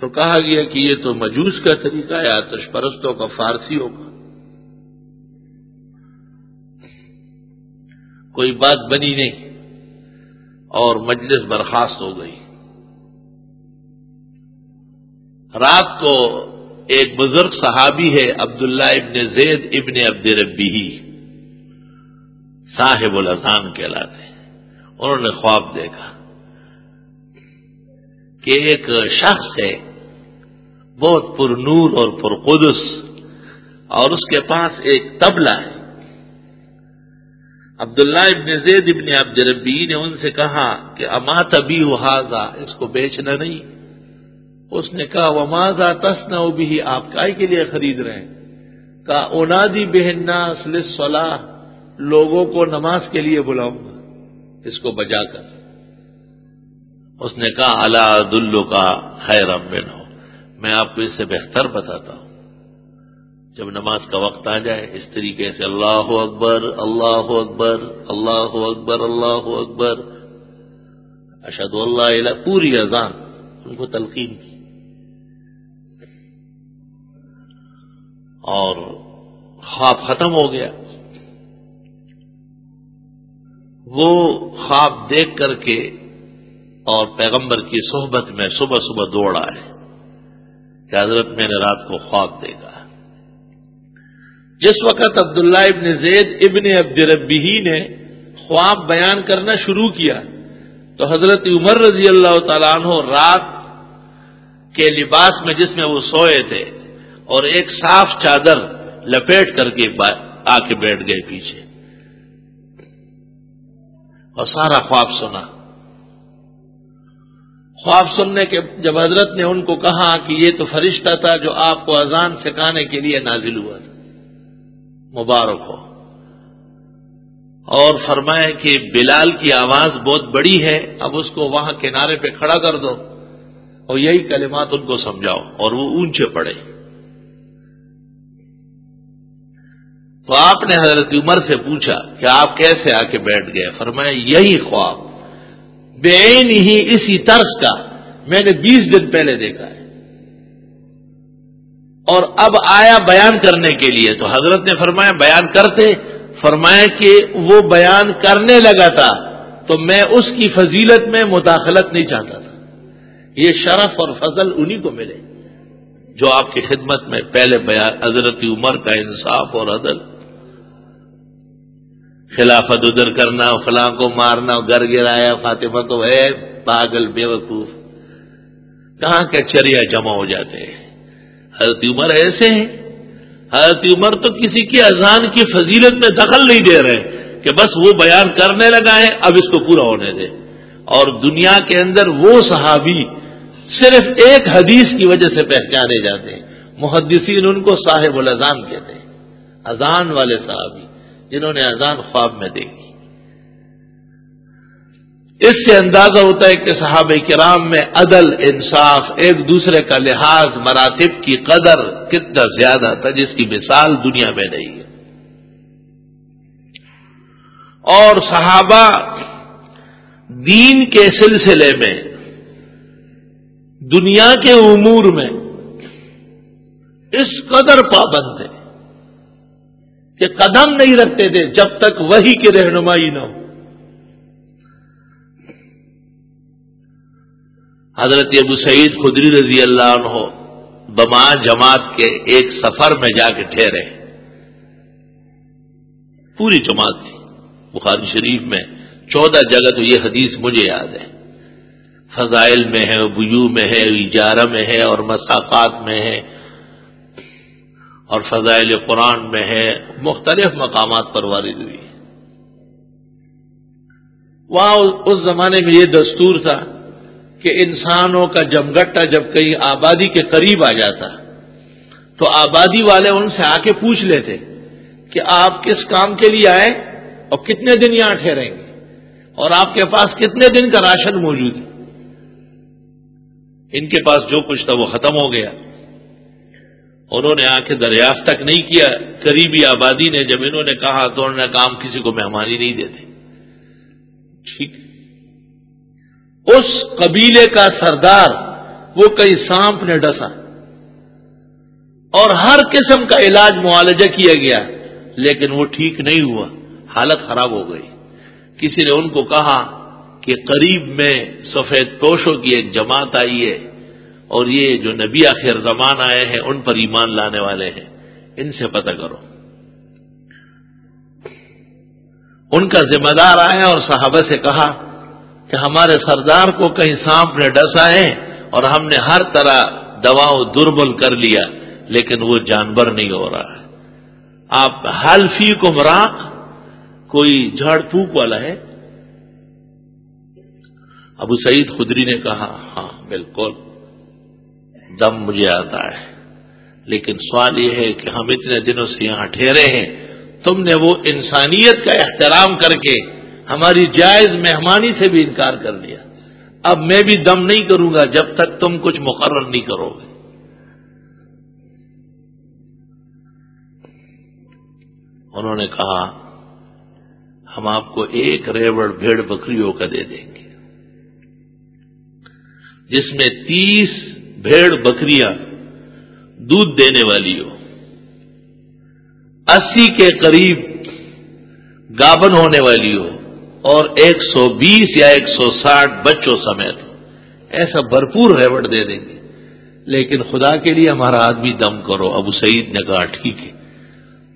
تو کہا گیا کہ یہ تو مجوس کا طریقہ ہے، آتش پرستوں کا، فارسیوں کا۔ کوئی بات بنی نہیں اور مجلس برخاست ہو گئی۔ رات کو ایک بزرگ صحابی ہے عبداللہ ابن زید ابن عبد ربیہ، صاحب الاذان کہلاتے ہیں، انہوں نے خواب دیکھا کہ ایک شخص ہے بہت پر نور اور پر قدس، اور اس کے پاس ایک طبلہ ہے۔ عبداللہ ابن زید ابن عبد ربی نے ان سے کہا کہ اما تبیع ھذا، اس کو بیچنا نہیں۔ اس نے کہا وماذا تصنع به، آپ کائے کے لیے خرید رہے ہیں؟ کہا انادی بہ الناس للصلاۃ، لوگوں کو نماز کے لیے بلاؤں گا اس کو بجا کر۔ اس نے کہا الا ادلک خیرا منہ، میں آپ کو اس سے بہتر بتاتا ہوں. جب نماز کا وقت آ جائے اس طریقے سے اللہ اکبر اللہ اکبر اللہ اکبر اللہ اکبر اشہد ان لا الہ، پوری اذان ان کو تلقین کی. اور خواب ختم ہو گیا. وہ خواب دیکھ کر کے اور پیغمبر کی صحبت میں صبح صبح دوڑ آئے کہ حضرت میں نے رات کو خواب دیکھا. جس وقت عبداللہ ابن زید ابن عبد ربیہ نے خواب بیان کرنا شروع کیا تو حضرت عمر رضی اللہ تعالیٰ عنہ رات کے لباس میں جس میں وہ سوئے تھے اور ایک صاف چادر لپیٹ کر کے آ کے بیٹھ گئے پیچھے اور سارا خواب سنا. خواب سننے کے جب حضرت نے ان کو کہا کہ یہ تو فرشتہ تھا جو آپ کو اذان سکھانے کے لیے نازل ہوا تھا، مبارک ہو، اور فرمایا کہ بلال کی آواز بہت بڑی ہے، اب اس کو وہاں کنارے پہ کھڑا کر دو اور یہی کلمات ان کو سمجھاؤ اور وہ اونچے پڑے. تو آپ نے حضرت عمر سے پوچھا کہ آپ کیسے آ کے بیٹھ گئے؟ فرمایا یہی خواب بعین ہی اسی طرز کا میں نے 20 دن پہلے دیکھا ہے اور اب آیا بیان کرنے کے لیے. تو حضرت نے فرمایا بیان کرتے؟ فرمایا کہ وہ بیان کرنے لگا تھا تو میں اس کی فضیلت میں مداخلت نہیں چاہتا تھا. یہ شرف اور فضل انہی کو ملے جو آپ کی خدمت میں پہلے بیان. حضرت عمر کا انصاف اور عدل، خلافت ادھر کرنا، فلاں کو مارنا، گھر گرایا فاطمہ کو، ہے پاگل بے وقوف، کہاں کے چریا جمع ہو جاتے ہیں. حضرت عمر ایسے ہیں. حضرت عمر تو کسی کی اذان کی فضیلت میں دخل نہیں دے رہے کہ بس وہ بیان کرنے لگا ہے اب اس کو پورا ہونے دے. اور دنیا کے اندر وہ صحابی صرف ایک حدیث کی وجہ سے پہچانے جاتے ہیں، محدثین ان کو صاحب الاذان کہتے ہیں، اذان والے صحابی جنہوں نے اذان خواب میں دیکھی. اس سے اندازہ ہوتا ہے کہ صحابہ کرام میں عدل، انصاف، ایک دوسرے کا لحاظ، مراتب کی قدر کتنا زیادہ تھا جس کی مثال دنیا میں نہیں ہے. اور صحابہ دین کے سلسلے میں، دنیا کے امور میں اس قدر پابند تھے کہ قدم نہیں رکھتے تھے جب تک وحی کی رہنمائی نہ ہو. حضرت ابو سعید خدری رضی اللہ عنہ بما جماعت کے ایک سفر میں جا کے ٹھہرے، پوری جماعت تھی. بخاری شریف میں 14 جگہ تو یہ حدیث مجھے یاد ہے، فضائل میں ہے، بیوع میں ہے، اجارہ میں ہے اور مساقات میں ہے اور فضائل قرآن میں ہے، مختلف مقامات پر وارد ہوئی. وہاں اس زمانے میں یہ دستور تھا کہ انسانوں کا جمگٹا جب کہیں آبادی کے قریب آ جاتا تو آبادی والے ان سے آ کے پوچھ لیتے کہ آپ کس کام کے لیے آئے اور کتنے دن یہاں ٹھہریں گے اور آپ کے پاس کتنے دن کا راشن موجود ہے. ان کے پاس جو کچھ تھا وہ ختم ہو گیا. انہوں نے آ کے دریافت تک نہیں کیا. قریبی آبادی نے جب انہوں نے کہا تو انہوں نے کہا ہم کسی کو مہمانی نہیں دیتے. ٹھیک، اس قبیلے کا سردار وہ کئی سانپ نے ڈسا اور ہر قسم کا علاج معالجہ کیا گیا لیکن وہ ٹھیک نہیں ہوا، حالت خراب ہو گئی. کسی نے ان کو کہا کہ قریب میں سفید پوشوں کی ایک جماعت آئی ہے اور یہ جو نبی آخر زمان آئے ہیں ان پر ایمان لانے والے ہیں، ان سے پتہ کرو. ان کا ذمہ دار آیا اور صحابہ سے کہا کہ ہمارے سردار کو کہیں سانپ نے ڈسا ہے اور ہم نے ہر طرح دواؤں درمل کر لیا لیکن وہ جانور نہیں ہو رہا ہے. آپ حل فی کو مراق، کوئی جھاڑ پھونک والا ہے؟ ابو سعید خدری نے کہا ہاں بالکل دم مجھے آتا ہے، لیکن سوال یہ ہے کہ ہم اتنے دنوں سے یہاں ٹھہرے ہیں، تم نے وہ انسانیت کا احترام کر کے ہماری جائز مہمانی سے بھی انکار کر لیا. اب میں بھی دم نہیں کروں گا جب تک تم کچھ مقرر نہیں کرو گے. انہوں نے کہا ہم آپ کو 1 ریوڑ بھیڑ بکریوں کا دے دیں گے جس میں 30 بھیڑ بکریاں دودھ دینے والی ہو، 80 کے قریب گابن ہونے والی ہو، اور 120 یا 160 بچوں سمیت ہو، ایسا بھرپور ریوڑ دے دیں گے، لیکن خدا کے لیے ہمارا آدمی دم کرو۔ ابو سعید نے کہا ٹھیک ہے۔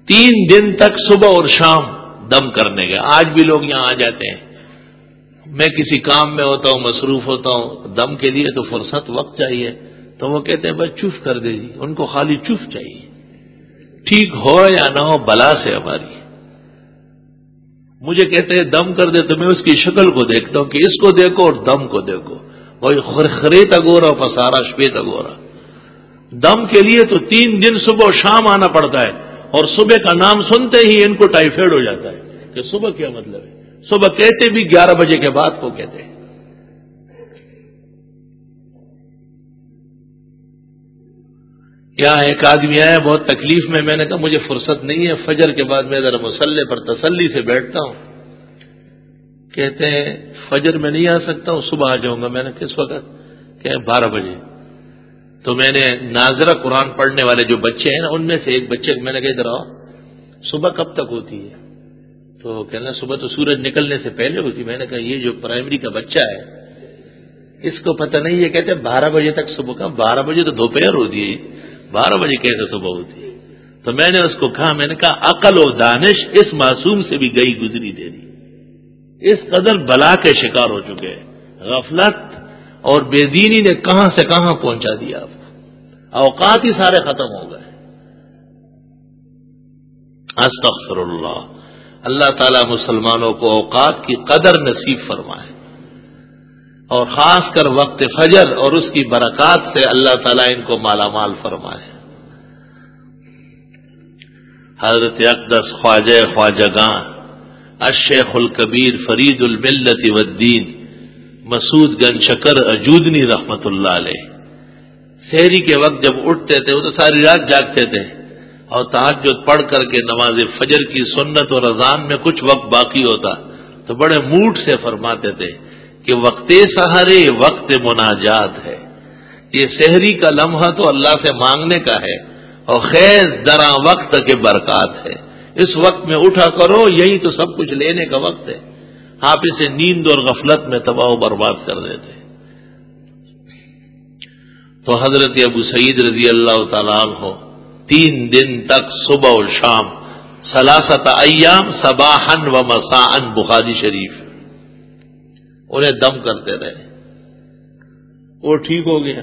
3 دن تک صبح اور شام دم کرنے گئے۔ آج بھی لوگ یہاں آ جاتے ہیں، میں کسی کام میں ہوتا ہوں، مصروف ہوتا ہوں، دم کے لیے تو فرصت وقت چاہیے، تو وہ کہتے ہیں بس چف کر دے جی، ان کو خالی چف چاہیے، ٹھیک ہو یا نہ ہو بلا سے ہماری۔ مجھے کہتے ہیں دم کر دے، تو میں اس کی شکل کو دیکھتا ہوں کہ اس کو دیکھو اور دم کو دیکھو، وہی خریت اگورا پسارا شپیت اگورا۔ دم کے لیے تو 3 دن صبح و شام آنا پڑتا ہے، اور صبح کا نام سنتے ہی ان کو ٹائیفائڈ ہو جاتا ہے کہ صبح کیا مطلب ہے؟ صبح کہتے بھی 11 بجے کے بعد کو کہتے ہیں۔ یہاں ایک آدمی آیا بہت تکلیف میں نے کہا مجھے فرصت نہیں ہے، فجر کے بعد میں ذرا مصلے پر تسلی سے بیٹھتا ہوں۔ کہتے ہیں فجر میں نہیں آ سکتا ہوں، صبح آ جاؤں گا۔ میں نے کس وقت؟ کہ 12 بجے۔ تو میں نے ناظرہ قرآن پڑھنے والے جو بچے ہیں نا، ان میں سے ایک بچے کو میں نے کہا ادھر آؤ، صبح کب تک ہوتی ہے؟ تو کہنا صبح تو سورج نکلنے سے پہلے ہوتی۔ میں نے کہا یہ جو پرائمری کا بچہ ہے اس کو پتہ نہیں ہے، کہتے 12 بجے تک صبح کا، 12 بجے تو دوپہر ہوتی ہے، 12 بجے کیسے صبح ہوتی ہے؟ تو میں نے اس کو کہا، میں نے کہا عقل و دانش اس معصوم سے بھی گئی گزری دے دی، اس قدر بلا کے شکار ہو چکے ہیں، غفلت اور بے دینی نے کہاں سے کہاں پہنچا دیا آپ کو، اوقات ہی سارے ختم ہو گئے۔ استغفر اللہ، اللہ تعالیٰ مسلمانوں کو اوقات کی قدر نصیب فرمائے، اور خاص کر وقت فجر اور اس کی برکات سے اللہ تعالیٰ ان کو مالا مال فرمائے۔ حضرت اقدس خواجہ خواجگاں الشیخ الکبیر فرید الملت والدین مسعود گنج شکر اجودنی رحمت اللہ علیہ سحری کے وقت جب اٹھتے تھے وہ تو ساری رات جاگتے تھے، اور تہجد پڑھ کر کے نماز فجر کی سنت اور اذان میں کچھ وقت باقی ہوتا تو بڑے موڈ سے فرماتے تھے کہ وقت سحرے وقت مناجات ہے، یہ سحری کا لمحہ تو اللہ سے مانگنے کا ہے، اور خیز درا وقت کے برکات ہے، اس وقت میں اٹھا کرو، یہی تو سب کچھ لینے کا وقت ہے۔ آپ اسے نیند اور غفلت میں تباہ و برباد کر دیتے۔ تو حضرت ابو سعید رضی اللہ تعالیٰ عنہ 3 دن تک صبح و شام 3 ایام صباحا و مساء، بخاری شریف، انہیں دم کرتے رہے۔ وہ ٹھیک ہو گیا۔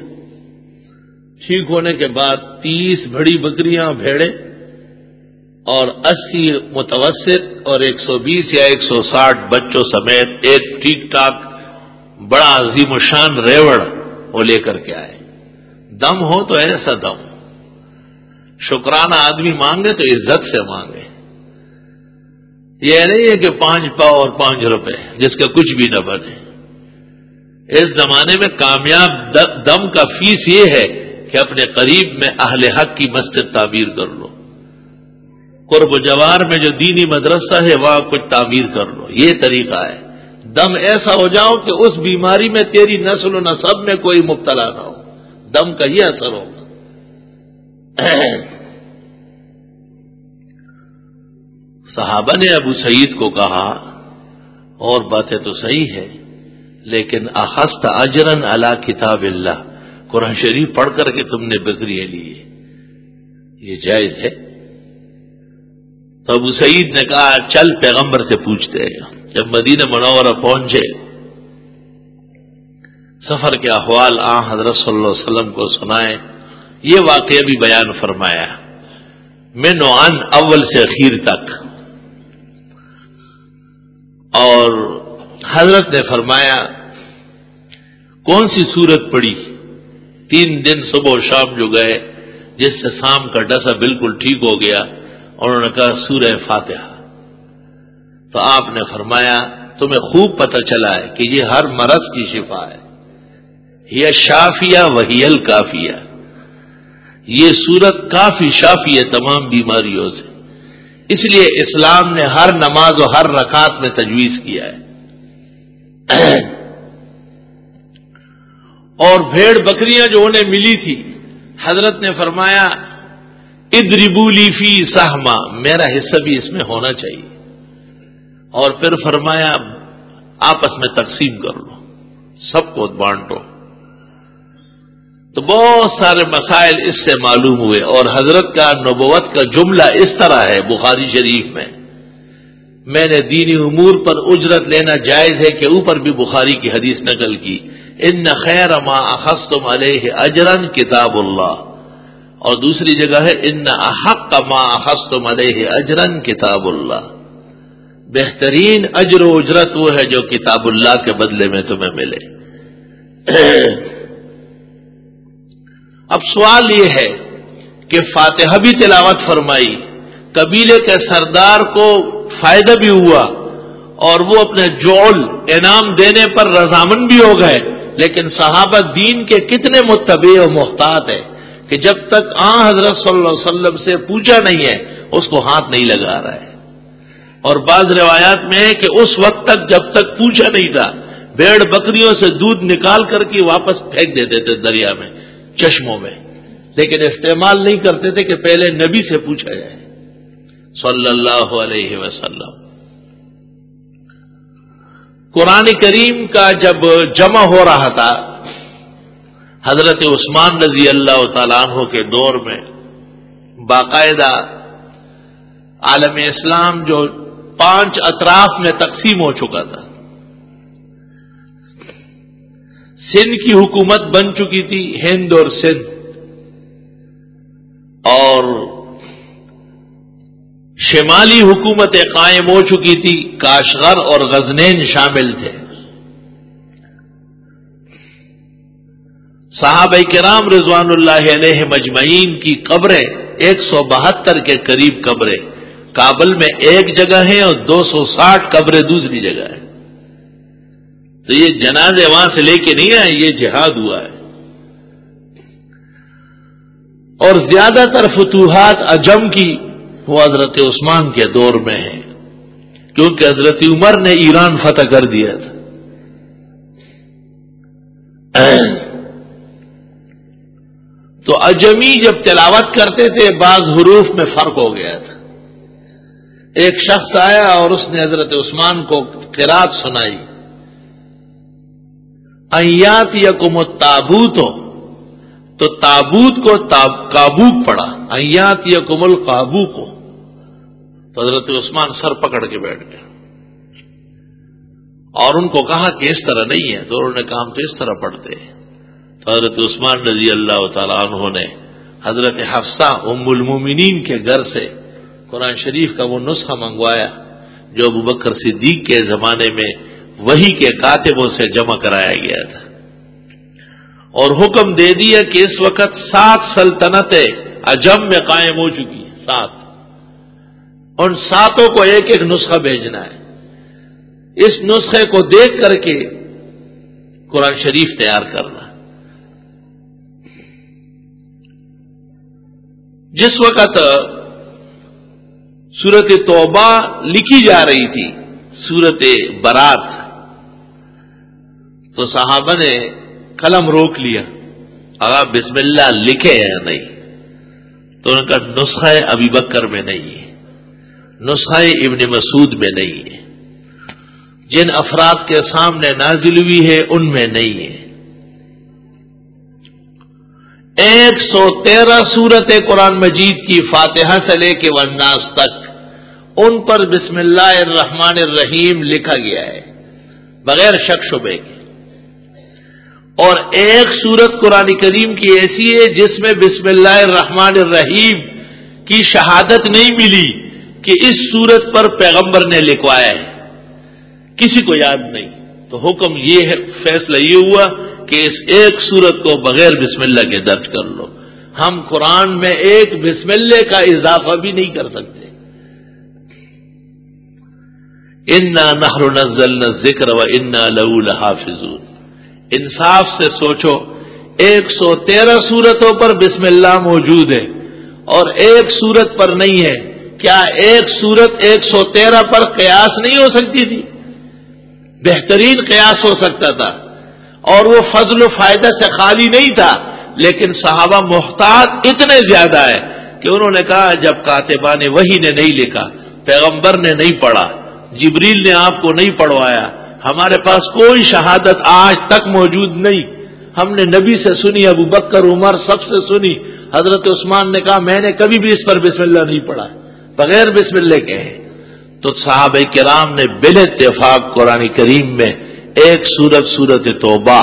ٹھیک ہونے کے بعد 30 بڑی بکریاں بھیڑیں اور 80 متوسط اور 120 یا 160 بچوں سمیت ایک ٹھیک ٹھاک بڑا عظیم الشان ریوڑ وہ لے کر کے آئے۔ دم ہو تو ایسا دم، شکرانہ آدمی مانگے تو عزت سے مانگے، یہ نہیں ہے کہ 5 پاؤ اور 5 روپے جس کا کچھ بھی نہ بنے۔ اس زمانے میں کامیاب دم کا فیس یہ ہے کہ اپنے قریب میں اہل حق کی مسجد تعمیر کر لو، قرب و جوار میں جو دینی مدرسہ ہے وہاں کچھ تعمیر کر لو، یہ طریقہ ہے۔ دم ایسا ہو جاؤ کہ اس بیماری میں تیری نسل و نسب میں کوئی مبتلا نہ ہو، دم کا یہ اثر ہوگا۔ صحابہ نے ابو سعید کو کہا اور باتیں تو صحیح ہے، لیکن اخذت اجرا علی کتاب اللہ، قرآن شریف پڑھ کر کے تم نے بکریاں لی، یہ جائز ہے؟ تو ابو سعید نے کہا چل پیغمبر سے پوچھتے ہیں۔ جب مدینہ منورہ پہنچے، سفر کے احوال حضرت صلی اللہ علیہ وسلم کو سنائے، یہ واقعہ بھی بیان فرمایا من وعن اول سے اخیر تک، اور حضرت نے فرمایا کون سی سورت پڑھی؟ 3 دن صبح و شام جو گئے جس سے شام کا ڈسا بالکل ٹھیک ہو گیا، اور انہوں نے کہا سورہ فاتحہ۔ تو آپ نے فرمایا تمہیں خوب پتہ چلا ہے کہ یہ ہر مرض کی شفا ہے، یہ شافیہ وہی الکافیہ، یہ سورت کافی شافی ہے تمام بیماریوں سے، اس لیے اسلام نے ہر نماز و ہر رکعت میں تجویز کیا ہے۔ اور بھیڑ بکریاں جو انہیں ملی تھی، حضرت نے فرمایا اضربوا لی فی سہما، میرا حصہ بھی اس میں ہونا چاہیے، اور پھر فرمایا آپس میں تقسیم کر لو، سب کو بانٹو۔ تو بہت سارے مسائل اس سے معلوم ہوئے، اور حضرت کا نبوت کا جملہ اس طرح ہے بخاری شریف میں نے دینی امور پر اجرت لینا جائز ہے کہ اوپر بھی بخاری کی حدیث نقل کی، ان خیر ما اخذتم علیہ اجرا کتاب اللہ، اور دوسری جگہ ہے ان احق ما اخذتم علیہ اجرا کتاب اللہ، بہترین اجر و اجرت وہ ہے جو کتاب اللہ کے بدلے میں تمہیں ملے۔ اب سوال یہ ہے کہ فاتحہ بھی تلاوت فرمائی، قبیلے کے سردار کو فائدہ بھی ہوا، اور وہ اپنے جول انعام دینے پر رضامند بھی ہو گئے، لیکن صحابہ دین کے کتنے متبع و محتاط ہیں کہ جب تک حضرت صلی اللہ علیہ وسلم سے پوچھا نہیں ہے اس کو ہاتھ نہیں لگا رہا ہے۔ اور بعض روایات میں ہے کہ اس وقت تک جب تک پوچھا نہیں تھا بھیڑ بکریوں سے دودھ نکال کر کے واپس پھینک دیتے تھے دریا میں، چشموں میں، لیکن استعمال نہیں کرتے تھے کہ پہلے نبی سے پوچھا جائے صلی اللہ علیہ وسلم۔ قرآن کریم کا جب جمع ہو رہا تھا حضرت عثمان رضی اللہ تعالیٰ عنہ کے دور میں، باقاعدہ عالم اسلام جو 5 اطراف میں تقسیم ہو چکا تھا، سندھ کی حکومت بن چکی تھی، ہند اور سندھ، اور شمالی حکومتیں قائم ہو چکی تھی، کاشغر اور غزنین شامل تھے۔ صحابہ کرام رضوان اللہ علیہ مجمعین کی قبریں 172 کے قریب قبریں کابل میں ایک جگہ ہیں اور 260 قبریں دوسری جگہ ہیں۔ تو یہ جنازے وہاں سے لے کے نہیں آئے، یہ جہاد ہوا ہے۔ اور زیادہ تر فتوحات عجم کی وہ حضرت عثمان کے دور میں ہیں، کیونکہ حضرت عمر نے ایران فتح کر دیا تھا۔ تو عجمی جب تلاوت کرتے تھے بعض حروف میں فرق ہو گیا تھا۔ ایک شخص آیا اور اس نے حضرت عثمان کو قرات سنائی، ایات یکم التابوت، تو تابوت کو کابوک پڑا، ایات یکم القابو کو، تو حضرت عثمان سر پکڑ کے بیٹھ گئے اور ان کو کہا کہ اس طرح نہیں ہے، تو انہوں نے کہا ہم تو اس طرح پڑھتے ہیں۔ تو حضرت عثمان رضی اللہ تعالیٰ عنہ نے حضرت حفصہ ام المومنین کے گھر سے قرآن شریف کا وہ نسخہ منگوایا جو ابوبکر صدیق کے زمانے میں وحی کے کاتبوں سے جمع کرایا گیا تھا، اور حکم دے دیا کہ اس وقت 7 سلطنتیں عجم میں قائم ہو چکی ہیں، 7، ان 7 کو ایک ایک نسخہ بھیجنا ہے، اس نسخے کو دیکھ کر کے قرآن شریف تیار کرنا۔ جس وقت سورت توبہ لکھی جا رہی تھی، سورت برات، تو صحابہ نے قلم روک لیا، آپ بسم اللہ لکھے یا نہیں؟ تو ان کا نسخہ ابی بکر میں نہیں ہے، نسخہ ابن مسعود میں نہیں ہے، جن افراد کے سامنے نازل ہوئی ہے ان میں نہیں ہے۔ 113 سورتیں قرآن مجید کی فاتحہ سے لے کے والناس تک ان پر بسم اللہ الرحمن الرحیم لکھا گیا ہے بغیر شک شبے کے، اور ایک سورت قرآن کریم کی ایسی ہے جس میں بسم اللہ الرحمن الرحیم کی شہادت نہیں ملی کہ اس سورت پر پیغمبر نے لکھوایا ہے، کسی کو یاد نہیں۔ تو حکم یہ ہے، فیصلہ یہ ہوا کہ اس ایک سورت کو بغیر بسم اللہ کے درج کر لو۔ ہم قرآن میں ایک بسم اللہ کا اضافہ بھی نہیں کر سکتے۔ انا نحن نزلنا الذکر وانا لہ لحافظون، انصاف سے سوچو، 113 سورتوں پر بسم اللہ موجود ہے اور ایک سورت پر نہیں ہے کیا ایک سورت 113 پر قیاس نہیں ہو سکتی تھی؟ بہترین قیاس ہو سکتا تھا، اور وہ فضل و فائدہ سے خالی نہیں تھا، لیکن صحابہ محتاط اتنے زیادہ ہے کہ انہوں نے کہا جب کاتبان وحی نے نہیں لکھا، پیغمبر نے نہیں پڑھا، جبریل نے آپ کو نہیں پڑھوایا، ہمارے پاس کوئی شہادت آج تک موجود نہیں، ہم نے نبی سے سنی، ابو بکر عمر سب سے سنی، حضرت عثمان نے کہا میں نے کبھی بھی اس پر بسم اللہ نہیں پڑھا، بغیر بسم اللہ کے ہیں، تو صحابہ کرام نے بال اتفاق قرآن کریم میں ایک سورت توبہ،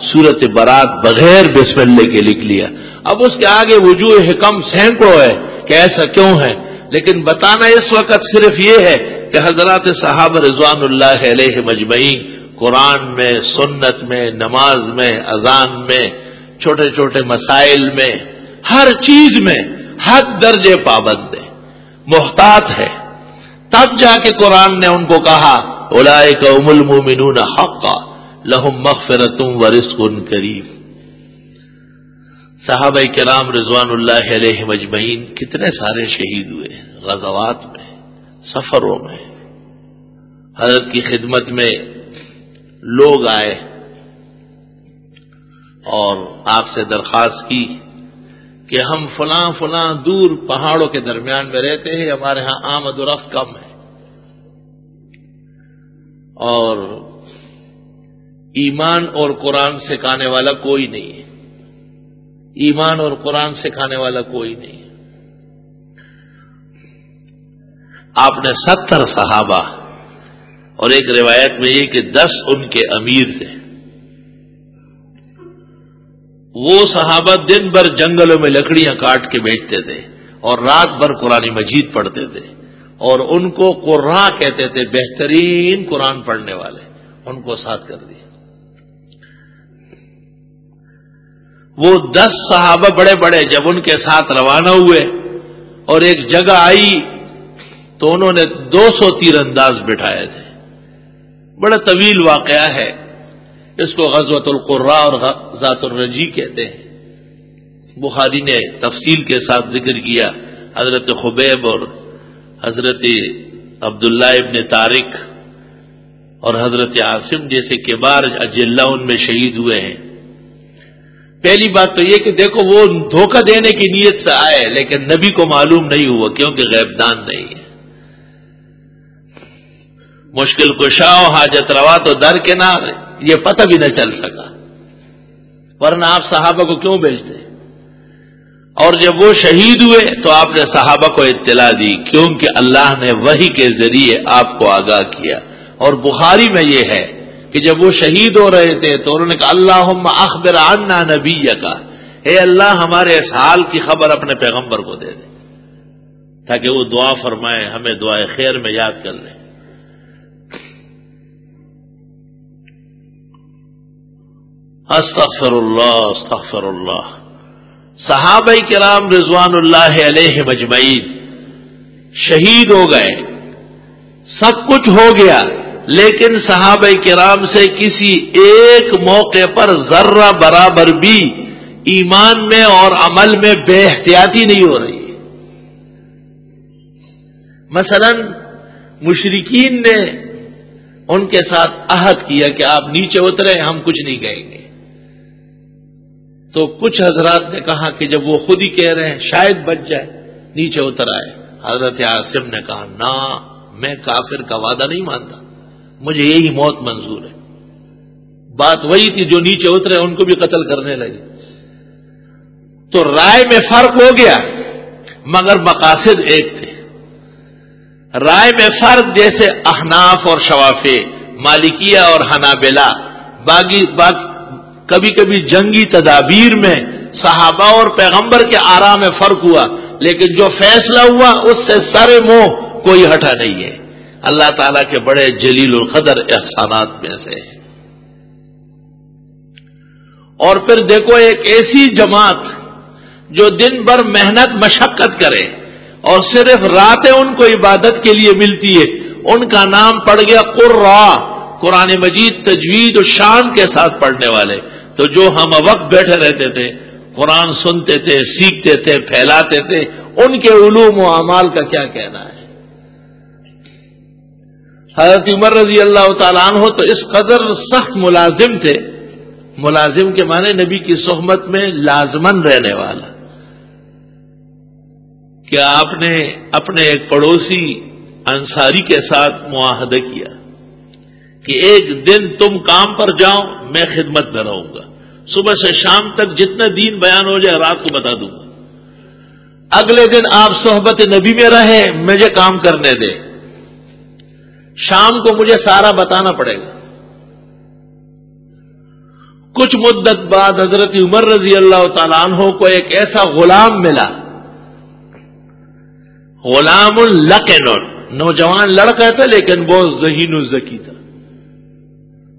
سورت برات بغیر بسم اللہ کے لکھ لیا۔ اب اس کے آگے وجوہ حکم سینکڑوں ہے کہ ایسا کیوں ہے، لیکن بتانا اس وقت صرف یہ ہے کہ حضرات صحابہ رضوان اللہ علیہ مجمعین قرآن میں، سنت میں، نماز میں، اذان میں، چھوٹے چھوٹے مسائل میں، ہر چیز میں حد درجے پابند ہے، محتاط ہے۔ تب جا کے قرآن نے ان کو کہا اولئک هم المؤمنون حقا لهم مغفرۃ ورزق کریم۔ صحابہ کرام رضوان اللہ علیہ مجمعین کتنے سارے شہید ہوئے غزوات میں، سفروں میں، حضرت کی خدمت میں لوگ آئے اور آپ سے درخواست کی کہ ہم فلاں دور پہاڑوں کے درمیان میں رہتے ہیں، ہمارے ہاں آمد و رفت کم ہے، اور ایمان اور قرآن سکھانے والا کوئی نہیں ہے، ایمان اور قرآن سکھانے والا کوئی نہیں ہے۔ آپ نے 70 صحابہ، اور ایک روایت میں یہ کہ 10 ان کے امیر تھے، وہ صحابہ دن بھر جنگلوں میں لکڑیاں کاٹ کے بیچتے تھے اور رات بھر قرآن مجید پڑھتے تھے، اور ان کو قراء کہتے تھے، بہترین قرآن پڑھنے والے، ان کو ساتھ کر دیا۔ وہ 10 صحابہ بڑے بڑے جب ان کے ساتھ روانہ ہوئے اور ایک جگہ آئی تو انہوں نے 200 تیر انداز بٹھائے تھے، بڑا طویل واقعہ ہے، اس کو غزوۃ القراء اور ذات الرجی کہتے ہیں۔ بخاری نے تفصیل کے ساتھ ذکر کیا، حضرت خبیب اور حضرت عبداللہ ابن طارق اور حضرت عاصم جیسے کبار اجلہ ان میں شہید ہوئے ہیں۔ پہلی بات تو یہ کہ دیکھو وہ دھوکہ دینے کی نیت سے آئے، لیکن نبی کو معلوم نہیں ہوا کیونکہ غیب دان نہیں ہے۔ مشکل کشا و حاجت روا تو درکنار، یہ پتہ بھی نہ چل سکا، ورنہ آپ صحابہ کو کیوں بھیجتے؟ اور جب وہ شہید ہوئے تو آپ نے صحابہ کو اطلاع دی، کیونکہ اللہ نے وحی کے ذریعے آپ کو آگاہ کیا۔ اور بخاری میں یہ ہے کہ جب وہ شہید ہو رہے تھے تو انہوں نے کہا اللہم اخبر عنا نبیک، اے اللہ ہمارے اس حال کی خبر اپنے پیغمبر کو دے دے تاکہ وہ دعا فرمائے، ہمیں دعائے خیر میں یاد کر لیں۔ استغفر اللہ۔ صحابہ کرام رضوان اللہ علیہ مجمعین شہید ہو گئے، سب کچھ ہو گیا، لیکن صحابہ کرام سے کسی ایک موقع پر ذرہ برابر بھی ایمان میں اور عمل میں بے احتیاطی نہیں ہو رہی۔ مثلا مشرکین نے ان کے ساتھ عہد کیا کہ آپ نیچے اترے، ہم کچھ نہیں کہیں گے، تو کچھ حضرات نے کہا کہ جب وہ خود ہی کہہ رہے ہیں شاید بچ جائے، نیچے اتر آئے۔ حضرت عاصم نے کہا نہ، میں کافر کا وعدہ نہیں مانتا، مجھے یہی موت منظور ہے۔ بات وہی تھی، جو نیچے اترے ان کو بھی قتل کرنے لگے۔ تو رائے میں فرق ہو گیا، مگر مقاصد ایک تھے۔ رائے میں فرق جیسے احناف اور شوافی، مالکیہ اور حنابلہ، کبھی کبھی جنگی تدابیر میں صحابہ اور پیغمبر کے آراء میں فرق ہوا، لیکن جو فیصلہ ہوا اس سے سر منہ کوئی ہٹا نہیں ہے۔ اللہ تعالیٰ کے بڑے جلیل القدر احسانات میں سے ہے۔ اور پھر دیکھو ایک ایسی جماعت جو دن بھر محنت مشقت کرے اور صرف راتیں ان کو عبادت کے لیے ملتی ہے، ان کا نام پڑ گیا قراء، قرآن مجید تجوید و شان کے ساتھ پڑھنے والے۔ تو جو ہم وقت بیٹھے رہتے تھے قرآن سنتے تھے، سیکھتے تھے، پھیلاتے تھے، ان کے علوم و اعمال کا کیا کہنا ہے؟ حضرت عمر رضی اللہ تعالیٰ عنہ تو اس قدر سخت ملازم تھے، ملازم کے معنی نبی کی صحبت میں لازمن رہنے والا، کہ آپ نے اپنے ایک پڑوسی انصاری کے ساتھ معاہدہ کیا کہ ایک دن تم کام پر جاؤ، میں خدمت میں رہوں گا، صبح سے شام تک جتنا دین بیان ہو جائے رات کو بتا دوں گا، اگلے دن آپ صحبت نبی میں رہے، مجھے کام کرنے دیں، شام کو مجھے سارا بتانا پڑے گا۔ کچھ مدت بعد حضرت عمر رضی اللہ تعالیٰ عنہ کو ایک ایسا غلام ملا، غلام لقن، نوجوان لڑکا تھا لیکن بہت ذہین و ذکی تھا،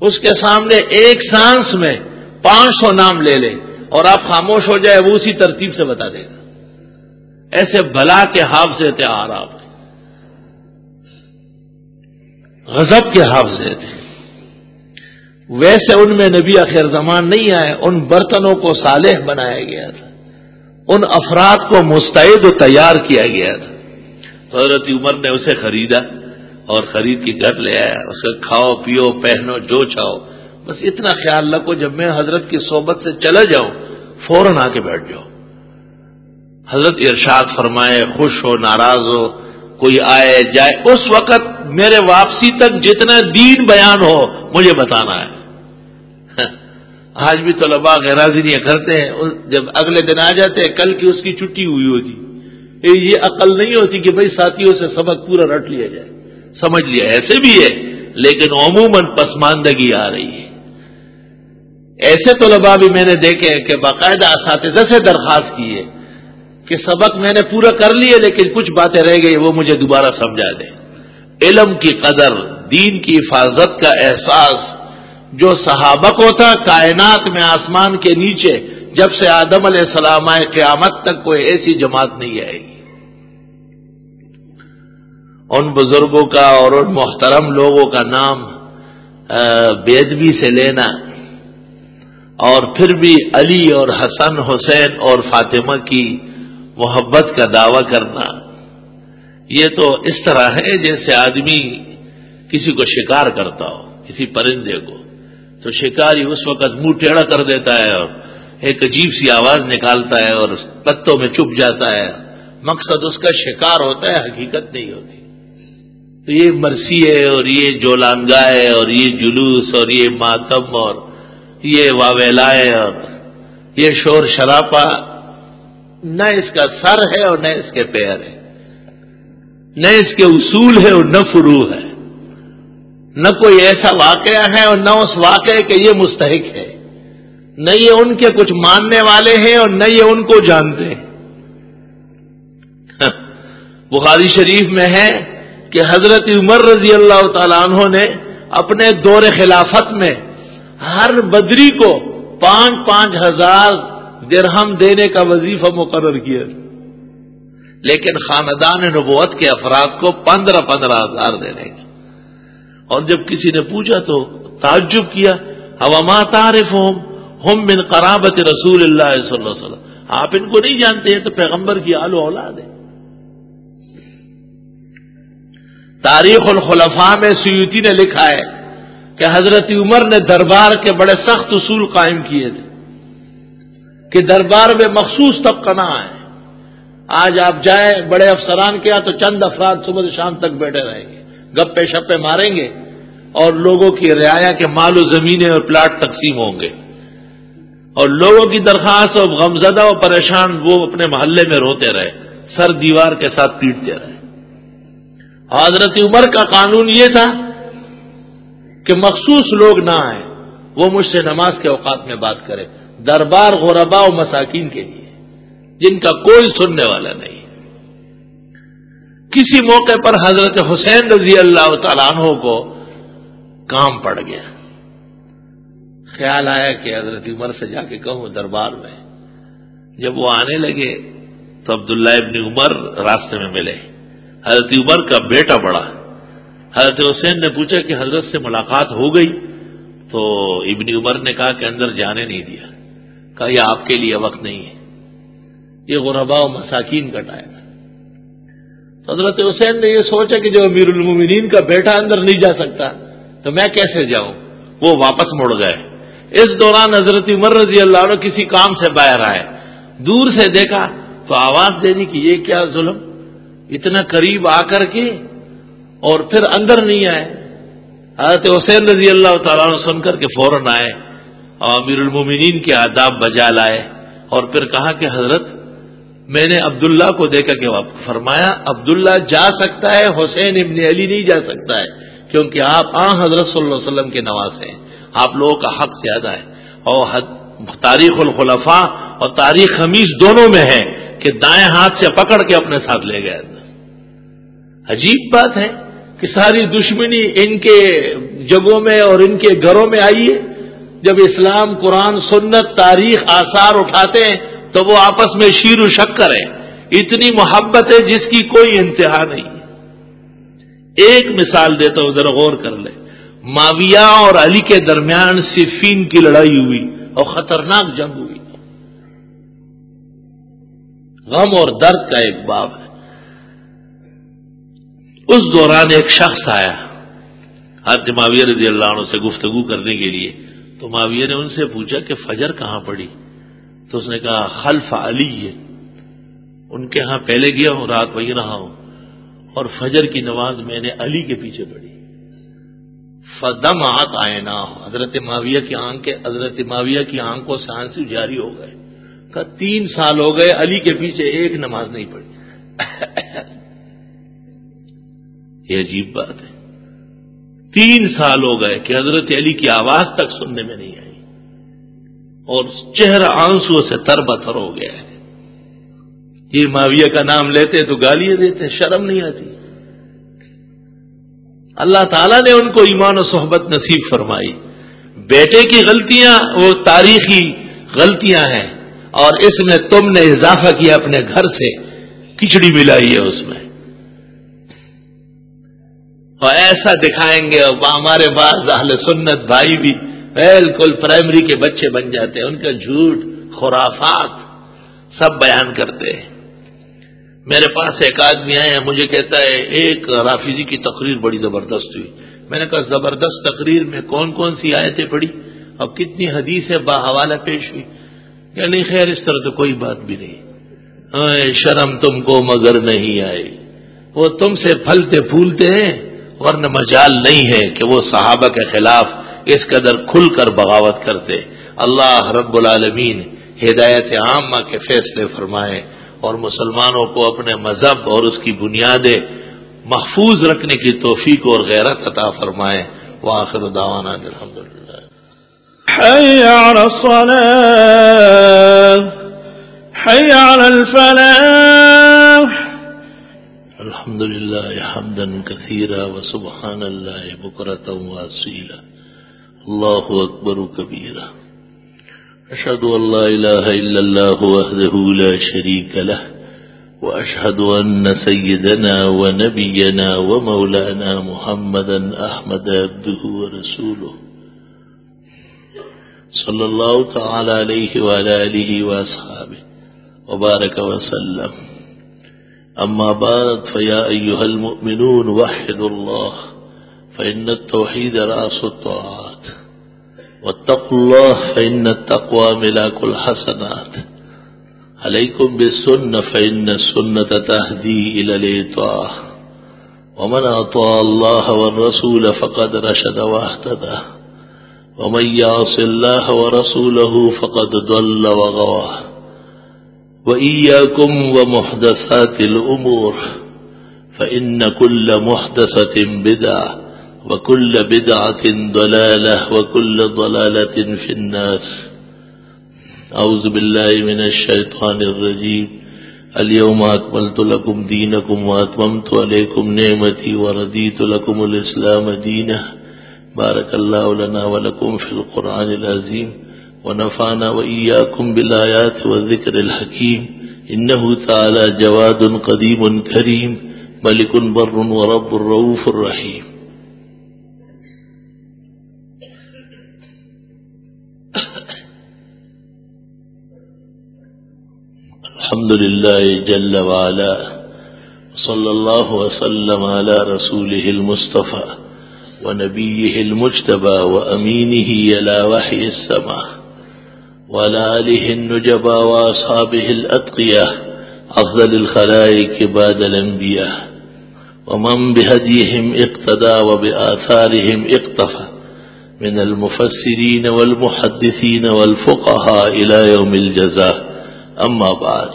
اس کے سامنے ایک سانس میں 500 نام لے لے اور آپ خاموش ہو جائے وہ اسی ترتیب سے بتا دے گا، ایسے بلا کے حافظے تھے، آپ غضب کے حافظے تھے۔ ویسے ان میں نبی آخر زمان نہیں آئے، ان برتنوں کو صالح بنایا گیا تھا، ان افراد کو مستعد و تیار کیا گیا تھا۔ تو حضرت عمر نے اسے خریدا اور خرید کے گھر لے آیا، اسے کھاؤ پیو پہنو جو چاہو، بس اتنا خیال رکھو جب میں حضرت کی صحبت سے چلا جاؤں فوراً آ کے بیٹھ جاؤ۔ حضرت ارشاد فرمائے خوش ہو ناراض ہو کوئی آئے جائے، اس وقت میرے واپسی تک جتنا دین بیان ہو مجھے بتانا ہے۔ آج بھی طلباء غیرحاضریاں کرتے ہیں، جب اگلے دن آ جاتے ہیں کل کی اس کی چھٹی ہوئی ہوتی، یہ عقل نہیں ہوتی کہ بھئی ساتھیوں سے سبق پورا رٹ لیا جائے، سمجھ لیا ایسے بھی ہے لیکن عموماً پسماندگی آ رہی ہے۔ ایسے طلباء بھی میں نے دیکھے کہ باقاعدہ اساتذہ سے درخواست کی ہے کہ سبق میں نے پورا کر لیے لیکن کچھ باتیں رہ گئی وہ مجھے دوبارہ سمجھا دیں۔ علم کی قدر، دین کی حفاظت کا احساس جو صحابہ کو تھا، کائنات میں آسمان کے نیچے جب سے آدم علیہ السلام آئے قیامت تک کوئی ایسی جماعت نہیں آئے گی۔ ان بزرگوں کا اور ان محترم لوگوں کا نام بے ادبی سے لینا اور پھر بھی علی اور حسن حسین اور فاطمہ کی محبت کا دعویٰ کرنا، یہ تو اس طرح ہے جیسے آدمی کسی کو شکار کرتا ہو، کسی پرندے کو، تو شکاری اس وقت منہ ٹیڑھا کر دیتا ہے اور ایک عجیب سی آواز نکالتا ہے اور پتوں میں چھپ جاتا ہے، مقصد اس کا شکار ہوتا ہے، حقیقت نہیں ہوتی۔ تو یہ مرثی ہے اور یہ جولانگائے اور یہ جلوس اور یہ ماتم اور یہ واویلائے اور یہ شور شراپا، نہ اس کا سر ہے اور نہ اس کے پیر ہے، نہ اس کے اصول ہے اور نہ فروع ہے، نہ کوئی ایسا واقعہ ہے اور نہ اس واقعے کے یہ مستحق ہے، نہ یہ ان کے کچھ ماننے والے ہیں اور نہ یہ ان کو جانتے ہیں۔ بخاری شریف میں ہے کہ حضرت عمر رضی اللہ تعالیٰ عنہ نے اپنے دور خلافت میں ہر بدری کو 5,000 درہم دینے کا وظیفہ مقرر کیا، لیکن خاندان نبوت کے افراد کو 15,000 دینے کا۔ اور جب کسی نے پوچھا تو تعجب کیا، وما تعرفهم ہم من قرابت رسول اللہ صلی اللہ علیہ وسلم، آپ ان کو نہیں جانتے ہیں تو پیغمبر کی آل و اولاد ہے۔ تاریخ الخلفاء میں سیوطی نے لکھا ہے کہ حضرت عمر نے دربار کے بڑے سخت اصول قائم کیے تھے کہ دربار میں مخصوص طبقہ نہ آئے۔ آج آپ جائیں بڑے افسران کے یہاں تو چند افراد صبح سے شام تک بیٹھے رہیں گے، گپے شپے ماریں گے اور لوگوں کی رعایا کے مال و زمینیں اور پلاٹ تقسیم ہوں گے، اور لوگوں کی درخواست اور غمزدہ و پریشان وہ اپنے محلے میں روتے رہے، سر دیوار کے ساتھ پیٹتے رہے۔ حضرت عمر کا قانون یہ تھا کہ مخصوص لوگ نہ آئیں، وہ مجھ سے نماز کے اوقات میں بات کرے، دربار غرباء و مساکین کے لیے جن کا کوئی سننے والا نہیں۔ کسی موقع پر حضرت حسین رضی اللہ تعالیٰ عنہ کو کام پڑ گیا، خیال آیا کہ حضرت عمر سے جا کے کہوں دربار میں۔ جب وہ آنے لگے تو عبداللہ ابن عمر راستے میں ملے، حضرت عمر کا بیٹا بڑا۔ حضرت حسین نے پوچھا کہ حضرت سے ملاقات ہو گئی؟ تو ابن عمر نے کہا کہ اندر جانے نہیں دیا۔ کہا یہ آپ کے لیے وقت نہیں ہے، یہ غرباء و مساکین کا ٹائم ہے۔ تو حضرت حسین نے یہ سوچا کہ جو امیر المومنین کا بیٹا اندر نہیں جا سکتا تو میں کیسے جاؤں، وہ واپس مڑ گئے۔ اس دوران حضرت عمر رضی اللہ عنہ کسی کام سے باہر آئے، دور سے دیکھا تو آواز دے دی کہ یہ کیا ظلم، اتنا قریب آ کر کے اور پھر اندر نہیں آئے۔ حضرت حسین رضی اللہ تعالیٰ عنہ سن کر کے فوراً آئے اور امیر المومنین کے آداب بجا لائے، اور پھر کہا کہ حضرت میں نے عبداللہ کو دیکھا کہ فرمایا عبداللہ جا سکتا ہے، حسین ابن علی نہیں جا سکتا ہے، کیونکہ آپ حضرت صلی اللہ علیہ وسلم کے نواسے ہیں، آپ لوگوں کا حق زیادہ ہے۔ اور تاریخ الخلفاء اور تاریخ خمیس دونوں میں ہے کہ دائیں ہاتھ سے پکڑ کے اپنے ساتھ لے گئے۔ عجیب بات ہے کہ ساری دشمنی ان کے جگہوں میں اور ان کے گھروں میں آئی ہے، جب اسلام، قرآن، سنت، تاریخ، آثار اٹھاتے ہیں تو وہ آپس میں شیر و شکر ہے، اتنی محبت ہے جس کی کوئی انتہا نہیں۔ ایک مثال دیتا ہوں، ذرا غور کر لیں۔ معاویہ اور علی کے درمیان صفین کی لڑائی ہوئی اور خطرناک جنگ ہوئی، غم اور درد کا ایک باب ہے۔ اس دوران ایک شخص آیا حضرت معاویہ رضی اللہ عنہ سے گفتگو کرنے کے لیے، تو معاویہ نے ان سے پوچھا کہ فجر کہاں پڑی؟ تو اس نے کہا خلف علی ہے، ان کے ہاں پہلے گیا ہوں، رات وہیں رہا ہوں، اور فجر کی نماز میں نے علی کے پیچھے پڑھی۔ فدمعت عیناہ، حضرت معاویہ کی آنکھوں سے آنسو جاری ہو گئے۔ کہا 3 سال ہو گئے علی کے پیچھے ایک نماز نہیں پڑھی۔ یہ عجیب بات ہے، 3 سال ہو گئے کہ حضرت علی کی آواز تک سننے میں نہیں آئی، اور چہرہ آنسو سے تر بتر ہو گیا ہے۔ یہ معاویہ کا نام لیتے تو گالیاں دیتے، شرم نہیں آتی۔ اللہ تعالیٰ نے ان کو ایمان و صحبت نصیب فرمائی۔ بیٹے کی غلطیاں وہ تاریخی غلطیاں ہیں، اور اس میں تم نے اضافہ کیا اپنے گھر سے، کھچڑی ملائی ہے اس میں، اور ایسا دکھائیں گے۔ ہمارے بعض اہل سنت بھائی بھی بالکل پرائمری کے بچے بن جاتے ہیں، ان کا جھوٹ، خرافات سب بیان کرتے ہیں۔ میرے پاس ایک آدمی آیا ہے، مجھے کہتا ہے ایک رافضی کی تقریر بڑی زبردست ہوئی۔ میں نے کہا زبردست تقریر میں کون کون سی آیتیں پڑھی اور کتنی حدیثیں باحوالہ پیش ہوئی؟ یعنی خیر اس طرح تو کوئی بات بھی نہیں، شرم تم کو مگر نہیں آئی۔ وہ تم سے پھلتے پھولتے ہیں، ورنہ مجال نہیں ہے کہ وہ صحابہ کے خلاف اس قدر کھل کر بغاوت کرتے۔ اللہ رب العالمین ہدایت عامہ کے فیصلے فرمائے اور مسلمانوں کو اپنے مذہب اور اس کی بنیادیں محفوظ رکھنے کی توفیق اور غیرت عطا فرمائے۔ وآخر دعوانا الحمدللہ۔ حي على الصلاة، حي على الفلاح۔ الحمد لله حمدا كثيرا وسبحان الله بكرة وأصيلا، الله أكبر كبيرا، أشهد أن لا إله إلا الله وحده لا شريك له، وأشهد أن سيدنا ونبينا ومولانا محمدا أحمد عبده ورسوله صلى الله تعالى عليه وعلى آله وأصحابه وبارك وسلم۔ أما بعد، فيا أيها المؤمنون وحدوا الله، فإن التوحيد رأس الطاعات، واتقوا الله فإن التقوى ملاك الحسنات، عليكم بالسنة فإن السنة تهدي إلى الإطاعة، ومن أطاع الله والرسول فقد رشد واهتدى، ومن يعص الله ورسوله فقد ضل وغوى۔ وإياكم ومحدثات الأمور، فإن كل محدثة بدعة، وكل بدعة ضلالة، وكل ضلالة في النار۔ أعوذ بالله من الشيطان الرجيم۔ اليوم أكملت لكم دينكم وأتممت عليكم نعمتي ورضيت لكم الإسلام دينا۔ بارك الله لنا ولكم في القرآن العظيم، ونفعنا وإياكم بالآيات والذكر الحكيم، إنه تعالى جواد قديم كريم، ملك بر ورب رؤوف رحيم۔ الحمد لله جل وعلا، صلى الله وسلم على رسوله المصطفى ونبيه المجتبى وأمينه على وحي السماء وعلى آله النجبى وأصحابه الأتقياء أفضل الخلائق بعد الأنبياء ومن بهديهم اقتدى وبآثارهم اقتفى من المفسرين والمحدثين والفقهاء إلى يوم الجزاء. أما بعد،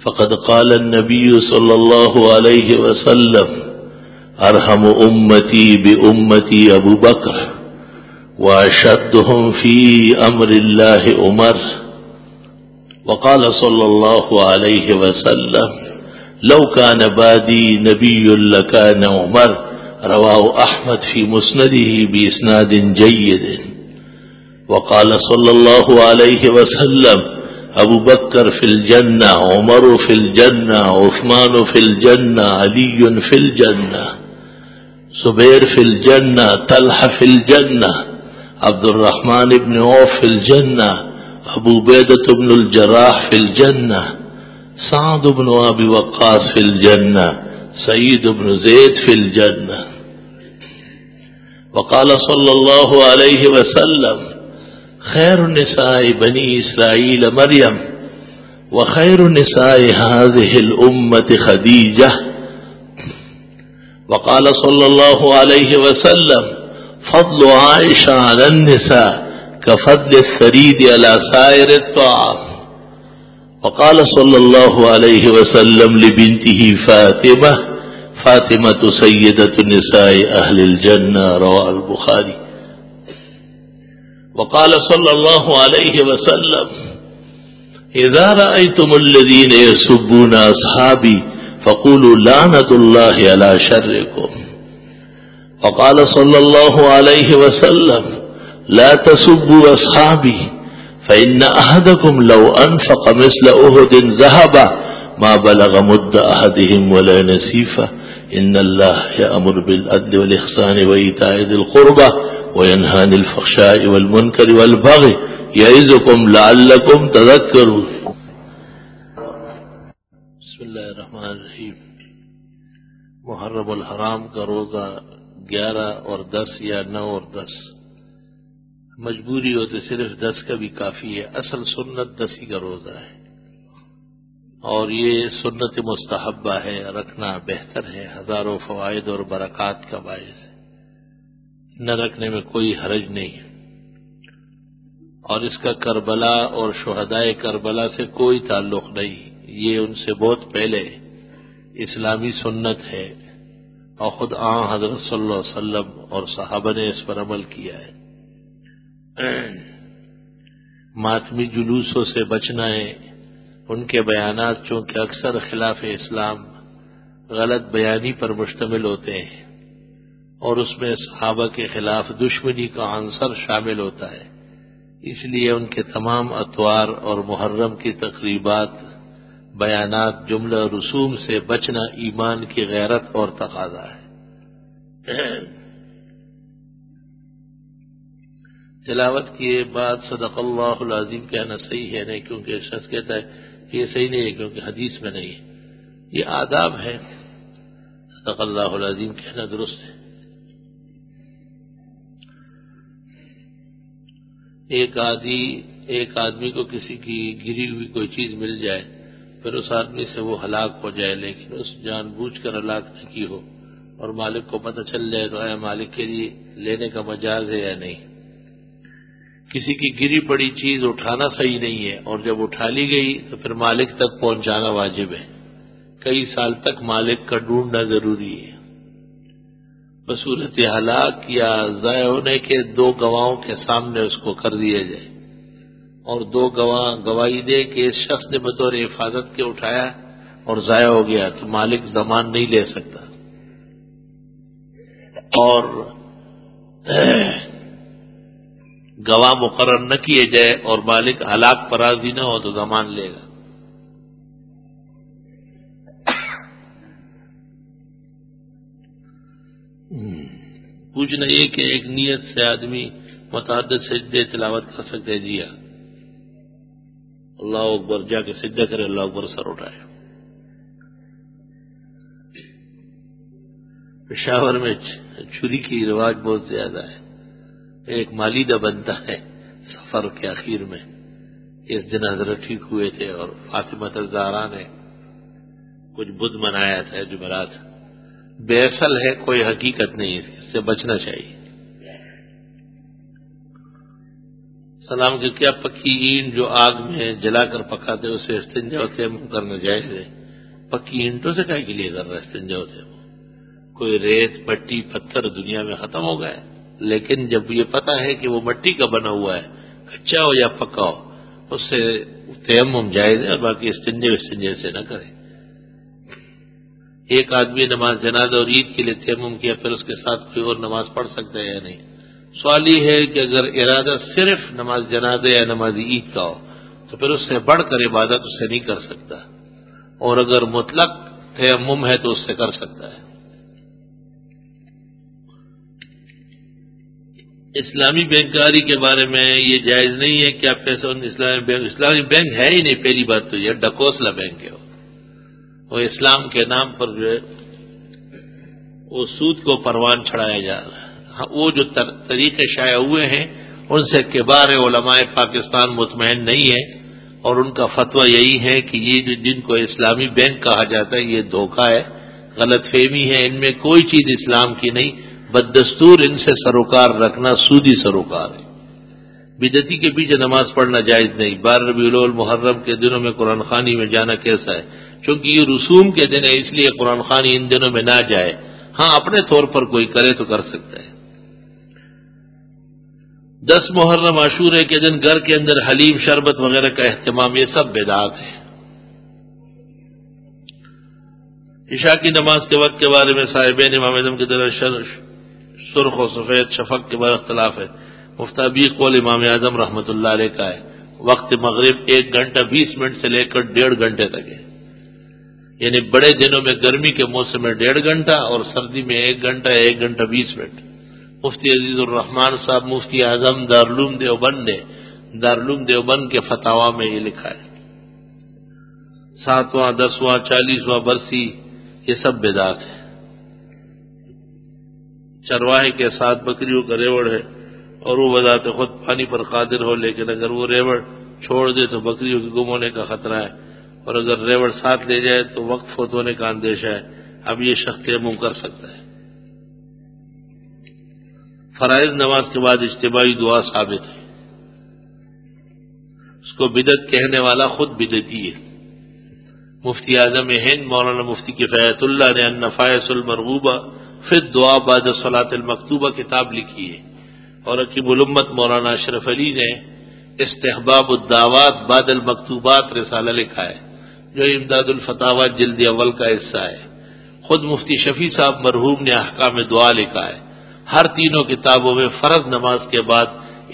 فقد قال النبي صلى الله عليه وسلم: أرحم أمتي بأمتي أبو بكر وأشدهم في أمر الله عمر. وقال صلى الله عليه وسلم: لو كان بعدي نبي لكان عمر. رواه أحمد في مسنده بإسناد جيد. وقال صلى الله عليه وسلم: ابو بکر فی الجنہ، عمر فی الجنہ، عثمان فی الجنہ، علی فی الجنہ، زبیر فی الجنہ، طلحہ فی الجنہ، عبد الرحمن بن عوف فی الجنہ، ابو عبیدۃ بن الجراح فی الجنہ، سعد بن ابی وقاص فی الجنہ، سعید بن زید فی الجنہ. وقال صلی اللہ علیہ وسلم: خیر النساء بنی اسرائیل مریم وخیر النساء هذه الأمة خدیجہ. وقال صلی اللہ علیہ وسلم: فضل عائشہ علی النساء كفضل الثريد على سائر الطعام. وقال صلی اللہ علیہ وسلم لبنته فاطمہ: فاطمة سیدة نساء اہل الجنہ. رواه البخاری. وقال صلى الله عليه وسلم: إذا رأيتم الذين يسبون أصحابي فقولوا لعنة الله على شركم. وقال صلى الله عليه وسلم: لا تسبوا أصحابي فإن أحدكم لو أنفق مثل أحد ذهبا ما بلغ مد أحدهم ولا نصيفه. إن الله يأمر بالعدل والإحسان وإيتاء ذي القربى وينهى عن الفحشاء والمنكر والبغي يعظكم لعلكم تذكرون. بسم اللہ الرحمن الرحیم. محرم الحرام کا روزہ 11 اور 10 یا 9 اور 10، مجبوری ہو تو صرف 10 کا بھی کافی ہے. اصل سنت 10 ہی کا روزہ ہے، اور یہ سنت مستحبہ ہے، رکھنا بہتر ہے، ہزاروں فوائد اور برکات کا باعث ہے. نہ رکھنے میں کوئی حرج نہیں، اور اس کا کربلا اور شہدائے کربلا سے کوئی تعلق نہیں. یہ ان سے بہت پہلے اسلامی سنت ہے، اور خود حضرت صلی اللہ علیہ وسلم اور صحابہ نے اس پر عمل کیا ہے. ماتمی جلوسوں سے بچنا ہے. ان کے بیانات چونکہ اکثر خلاف اسلام، غلط بیانی پر مشتمل ہوتے ہیں، اور اس میں صحابہ کے خلاف دشمنی کا عنصر شامل ہوتا ہے، اس لیے ان کے تمام اتوار اور محرم کی تقریبات، بیانات، جملہ رسوم سے بچنا ایمان کی غیرت اور تقاضا ہے. تلاوت کے بعد صدق اللہ العظیم کہنا صحیح ہے نہیں، کیونکہ شخص کہتا ہے کہ یہ صحیح نہیں ہے کیونکہ حدیث میں نہیں ہے. یہ آداب ہے. صدق اللہ العظیم کہنا درست ہے. ایک آدمی کو کسی کی گری ہوئی کوئی چیز مل جائے، پھر اس آدمی سے وہ ہلاک ہو جائے، لیکن اس جان بوجھ کر ہلاک نہ کی ہو، اور مالک کو پتہ چل جائے تو اے مالک کے لیے لینے کا مجاز ہے یا نہیں. کسی کی گری پڑی چیز اٹھانا صحیح نہیں ہے، اور جب اٹھا لی گئی تو پھر مالک تک پہنچانا واجب ہے. کئی سال تک مالک کا ڈھونڈنا ضروری ہے. بصورت ہلاک یا ضائع ہونے کے 2 گواہوں کے سامنے اس کو کر دیا جائے، اور 2 گواہ گواہی دے کہ اس شخص نے بطور حفاظت کے اٹھایا اور ضائع ہو گیا، تو مالک ضمان نہیں لے سکتا. اور گواہ مقرر نہ کیے جائے اور مالک ہلاک پر راضی نہ ہو تو ضمان لے گا. پوچھنا یہ کہ ایک نیت سے آدمی متعدد سجدے تلاوت کر سکتے؟ جی ہاں. اللہ اکبر جا کے سجدہ کرے، اللہ اکبر سر اٹھائے۔ پشاور میں چھری کی رواج بہت زیادہ ہے، ایک مالیدہ بنتا ہے سفر کے آخر میں۔ اس دن حضرت ٹھیک ہوئے تھے اور فاطمہ الزہرا نے کچھ بدھ منایا تھا جمعرات۔ بے اصل ہے، کوئی حقیقت نہیں، اس سے بچنا چاہیے۔ سلام کی کیا پکی اینٹ جو آگ میں جلا کر پکاتے اسے استنجا و تیمم کرنا جائز ہے؟ پکی اینٹوں سے کیا کے لیے کر رہا ہے استنجا و تیمم؟ کوئی ریت مٹی پتھر دنیا میں ختم ہو گئے، لیکن جب یہ پتہ ہے کہ وہ مٹی کا بنا ہوا ہے، کچا ہو یا پکا ہو، اس سے تیمم جائز ہے، اور باقی استنجے سے نہ کرے۔ ایک آدمی نماز جنازہ اور عید کے لیے تیمم کیا، پھر اس کے ساتھ کوئی اور نماز پڑھ سکتا ہے یا نہیں؟ سوال یہ ہے کہ اگر ارادہ صرف نماز جنازہ یا نماز عید کا ہو تو پھر اس سے بڑھ کر عبادت اس سے نہیں کر سکتا، اور اگر مطلق تیمم ہے تو اس سے کر سکتا ہے۔ اسلامی بینکاری کے بارے میں یہ جائز نہیں ہے کہ آپ پیسے اسلامی بینک ہے ہی نہیں، پہلی بات تو یہ ڈکوسلا بینک ہے، وہ اسلام کے نام پر جو ہے وہ سود کو پروان چڑھایا جا رہا ہے۔ وہ جو طریقے شائع ہوئے ہیں ان سے کبار علماء پاکستان مطمئن نہیں ہے، اور ان کا فتویٰ یہی ہے کہ یہ جو جن کو اسلامی بینک کہا جاتا ہے یہ دھوکہ ہے، غلط فہمی ہے، ان میں کوئی چیز اسلام کی نہیں، بددستور ان سے سروکار رکھنا سودی سروکار ہے۔ بدعتی کے پیچھے نماز پڑھنا جائز نہیں۔ 12 ربیع الاول محرم کے دنوں میں قرآن خوانی میں جانا کیسا ہے؟ چونکہ یہ رسوم کے دن ہے اس لیے قرآن خوانی ان دنوں میں نہ جائے، ہاں اپنے طور پر کوئی کرے تو کر سکتا ہے۔ 10 محرم عاشورے کے دن گھر کے اندر حلیم شربت وغیرہ کا اہتمام، یہ سب بدعات ہے۔ عشاء کی نماز کے وقت کے بارے میں صاحبین امام اعظم کی طرح سرخ و سفید شفق کے بعد اختلاف ہے۔ مفتابی قول امام اعظم رحمۃ اللہ علیہ کا ہے، وقت مغرب 1 گھنٹہ 20 منٹ سے لے کر 1.5 گھنٹے تک ہے، یعنی بڑے دنوں میں گرمی کے موسم میں 1.5 گھنٹہ اور سردی میں 1 گھنٹہ 1 گھنٹہ 20 منٹ۔ مفتی عزیز الرحمان صاحب مفتی اعظم دارالعلوم دیوبند نے دارالعلوم دیوبند کے فتاوا میں یہ لکھا ہے۔ 7واں 10واں 40واں برسی یہ سب بدعت ہے۔ چرواہے کے ساتھ بکریوں کا ریوڑ ہے اور وہ بذات خود پانی پر قادر ہو، لیکن اگر وہ ریوڑ چھوڑ دے تو بکریوں کے گم ہونے کا خطرہ ہے، اور اگر ریوڑ ساتھ لے جائے تو وقت فوت ہونے کا اندیشہ ہے۔ اب یہ شخص تیمم کر سکتا ہے۔ فرائض نماز کے بعد اجتماعی دعا ثابت ہے، اس کو بدعت کہنے والا خود بدعتی ہے۔ مفتی اعظم ہند مولانا مفتی کفایت اللہ نے النفائس المرغوبہ فی الدعاء بعد الصلاۃ المکتوبہ کتاب لکھی ہے، اور حکیم الامت مولانا اشرف علی نے استحباب الدعوات بعد المکتوبات رسالہ لکھا ہے، جو امداد الفتاوی جلد اول کا حصہ ہے۔ خود مفتی شفیع صاحب مرحوم نے احکام دعا لکھا ہے۔ ہر تینوں کتابوں میں فرض نماز کے بعد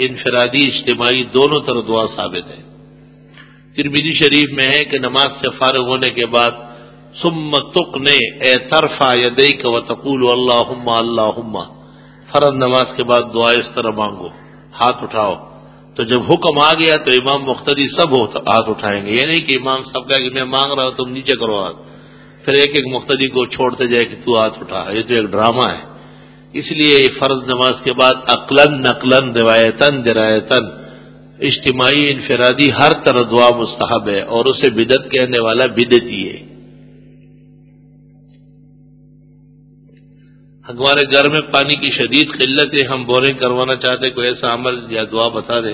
انفرادی اجتماعی دونوں طرح دعا ثابت ہے۔ ترمذی شریف میں ہے کہ نماز سے فارغ ہونے کے بعد ثم تقنے اے ترفع یدیک وتقول اللہم اللہم، فرض نماز کے بعد دعا اس طرح مانگو، ہاتھ اٹھاؤ۔ تو جب حکم آ گیا تو امام مقتدی سب ہاتھ اٹھائیں گے، یہ نہیں کہ امام سب کہا کہ میں مانگ رہا ہوں تم نیچے کرو ہاتھ، پھر ایک ایک مقتدی کو چھوڑتے جائے کہ تو ہاتھ اٹھا، یہ تو ایک ڈرامہ ہے۔ اس لیے فرض نماز کے بعد عقلاً نقلاً روایتاً درایتاً اجتماعی انفرادی ہر طرح دعا مستحب ہے، اور اسے بدعت کہنے والا بدعتی ہے۔ ہمارے گھر میں پانی کی شدید قلت ہے، ہم بورنگ کروانا چاہتے، کوئی ایسا عمل یا دعا بتا دے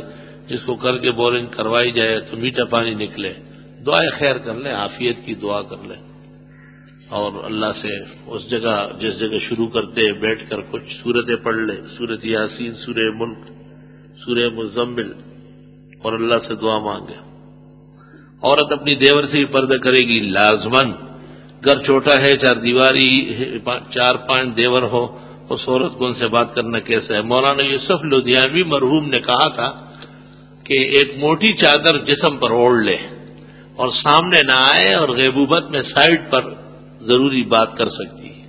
جس کو کر کے بورنگ کروائی جائے تو میٹھا پانی نکلے۔ دعائے خیر کر لیں، عافیت کی دعا کر لیں، اور اللہ سے اس جگہ جس جگہ شروع کرتے بیٹھ کر کچھ سورتیں پڑھ لیں، سورت یاسین، سورہ ملک، سورہ مزمل، اور اللہ سے دعا مانگے۔ عورت اپنی دیور سے ہی پردہ کرے گی لازماً، گھر چھوٹا ہے، 4 دیواری 4-5 دیور ہو، اس عورت کو ان سے بات کرنا کیسا ہے؟ مولانا یوسف لدھیانوی مرحوم نے کہا تھا کہ ایک موٹی چادر جسم پر اوڑھ لے اور سامنے نہ آئے، اور غیبوبت میں سائڈ پر ضروری بات کر سکتی ہے۔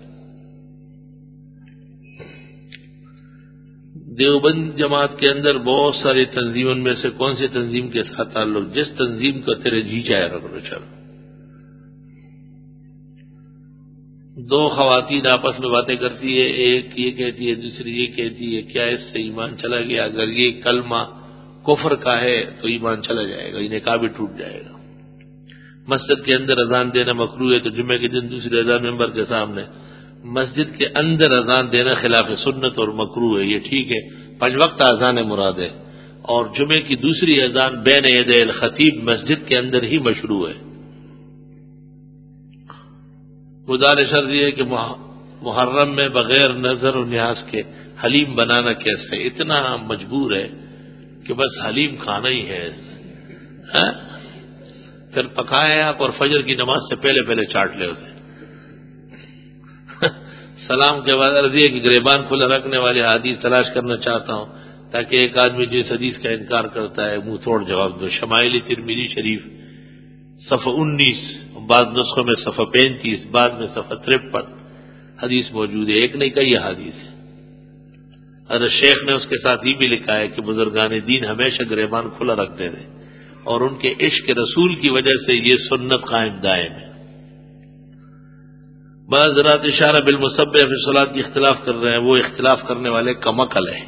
دیوبند جماعت کے اندر بہت ساری تنظیم، ان میں سے کون سی تنظیم کے ساتھ تعلق؟ جس تنظیم کا تیرے جی چاہے رکھ لو چل. دو خواتین آپس میں باتیں کرتی ہے، ایک یہ کہتی ہے دوسری یہ کہتی ہے، کیا اس سے ایمان چلا گیا؟ اگر یہ کلمہ کفر کا ہے تو ایمان چلا جائے گا، یہ نکاح بھی ٹوٹ جائے گا. مسجد کے اندر اذان دینا مکروہ ہے تو جمعے کے دن دوسری اذان ممبر کے سامنے. مسجد کے اندر اذان دینا خلاف سنت اور مکروہ ہے، یہ ٹھیک ہے 5 وقت اذان مراد ہے، اور جمعے کی دوسری اذان بین یدی الخطیب مسجد کے اندر ہی مشروع ہے. گزارش یہ ہے کہ محرم میں بغیر نظر و نیاز کے حلیم بنانا کیسا ہے؟ اتنا مجبور ہے کہ بس حلیم کھانا ہی ہے. پھر پکائے آپ اور فجر کی نماز سے پہلے چاٹ لے اسے. سلام کے بعد عرض یہ کہ گریبان کھلا رکھنے والے حدیث تلاش کرنا چاہتا ہوں تاکہ ایک آدمی جس حدیث کا انکار کرتا ہے منہ توڑ جواب دو. شمائل ترمذی شریف صفحہ 19، بعض نسخوں میں صفحہ 35، بعض میں صفحہ 53 حدیث موجود ہے. ایک نہیں کئی حدیث ہے. اور شیخ نے اس کے ساتھ یہ بھی لکھا ہے کہ بزرگان دین ہمیشہ گریبان کھلا رکھتے تھے اور ان کے عشق رسول کی وجہ سے یہ سنت قائم دائم ہے. بعض حضرات اشارہ بالمصبح فی الصلاۃ کی اختلاف کر رہے ہیں، وہ اختلاف کرنے والے کمعقل ہیں.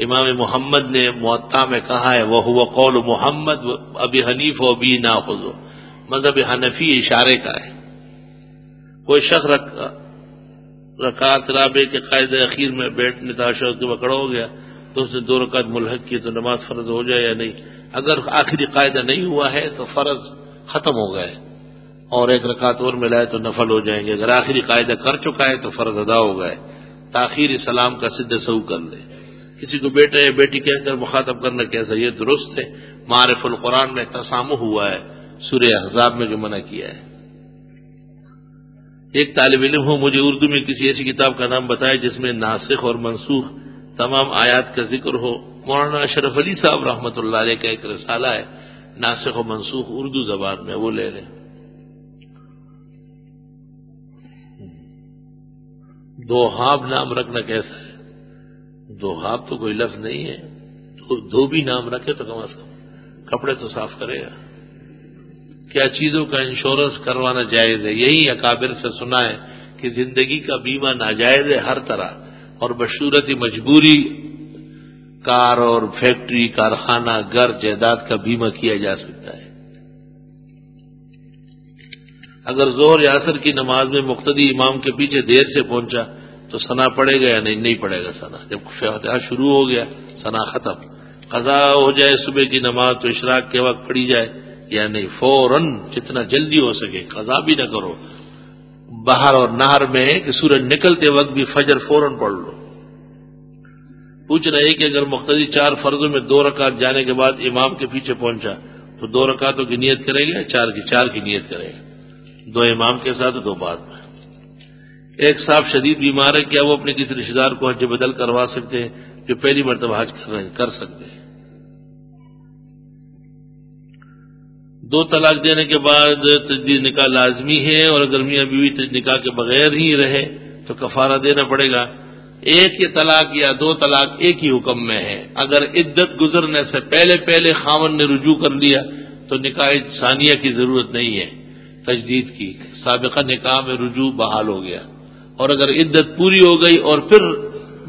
امام محمد نے موطا میں کہا ہے وَهُوَ قول محمد ابی حنیفہ و بی ناخذ، مذہب حنفی اشارے کا ہے. کوئی شخص رکعت رابع کے قاعدہ اخیر میں بیٹھنے تاشہد کے وقڑا ہو گیا تو اس نے 2 رکعت ملحق کی تو نماز فرض ہو جائے یا نہیں؟ اگر آخری قاعدہ نہیں ہوا ہے تو فرض ختم ہو گئے اور 1 رکعت اور ملائے تو نفل ہو جائیں گے. اگر آخری قاعدہ کر چکا ہے تو فرض ادا ہو گئے. تاخیر سلام کا سدھ سہو کر لے. کسی کو بیٹا یا بیٹی کہہ کر مخاطب کرنا کیسا؟ یہ درست ہے. معارف القرآن میں تسامح ہوا ہے، سورہ احزاب میں جو منع کیا ہے. ایک طالب علم ہو مجھے اردو میں کسی ایسی کتاب کا نام بتائے جس میں ناسخ اور منسوخ تمام آیات کا ذکر ہو. مولانا اشرف علی صاحب رحمۃ اللہ علیہ کا ایک رسالہ ہے ناسخ و منسوخ اردو زبان میں، وہ لے لیں. دوحاب نام رکھنا کیسا ہے؟ دوحاب تو کوئی لفظ نہیں ہے. دھوبی نام رکھے تو کم از کم کپڑے تو صاف کرے گا. کیا چیزوں کا انشورنس کروانا جائز ہے؟ یہی اکابر سے سنا ہے کہ زندگی کا بیمہ ناجائز ہے ہر طرح، اور بصورت مجبوری کار اور فیکٹری، کارخانہ، گھر، جائیداد کا بیمہ کیا جا سکتا ہے. اگر ظہر یا عصر کی نماز میں مقتدی امام کے پیچھے دیر سے پہنچا تو ثنا پڑے گا یا نہیں پڑے گا ثنا؟ جب فاتحہ شروع ہو گیا ثنا ختم. قضا ہو جائے صبح کی نماز تو اشراق کے وقت پڑھی جائے یا نہیں؟ فوراً جتنا جلدی ہو سکے، قضا بھی نہ کرو. باہر اور نہر میں ہے کہ سورج نکلتے وقت بھی فجر فوراً پڑھ لو. پوچھنا ہے کہ اگر مقتدی 4 فرضوں میں 2 رکعت جانے کے بعد امام کے پیچھے پہنچا تو 2 رکعتوں کی نیت کرے گا یا 4 کی نیت کرے گا؟ 2 امام کے ساتھ 2 بعد میں. ایک صاحب شدید بیمار ہے، کیا وہ اپنے کسی رشتے دار کو حج بدل کروا سکتے ہیں جو پہلی مرتبہ حج کر سکتے ہیں؟ 2 طلاق دینے کے بعد تجدید نکاح لازمی ہے، اور اگر میاں بیوی تجدید نکاح کے بغیر ہی رہے تو کفارہ دینا پڑے گا. ایک طلاق یا 2 طلاق ایک ہی حکم میں ہے. اگر عدت گزرنے سے پہلے خاوند نے رجوع کر لیا تو نکاح ثانیہ کی ضرورت نہیں ہے تجدید کی. سابقہ نکاح میں رجوع بحال ہو گیا. اور اگر عدت پوری ہو گئی اور پھر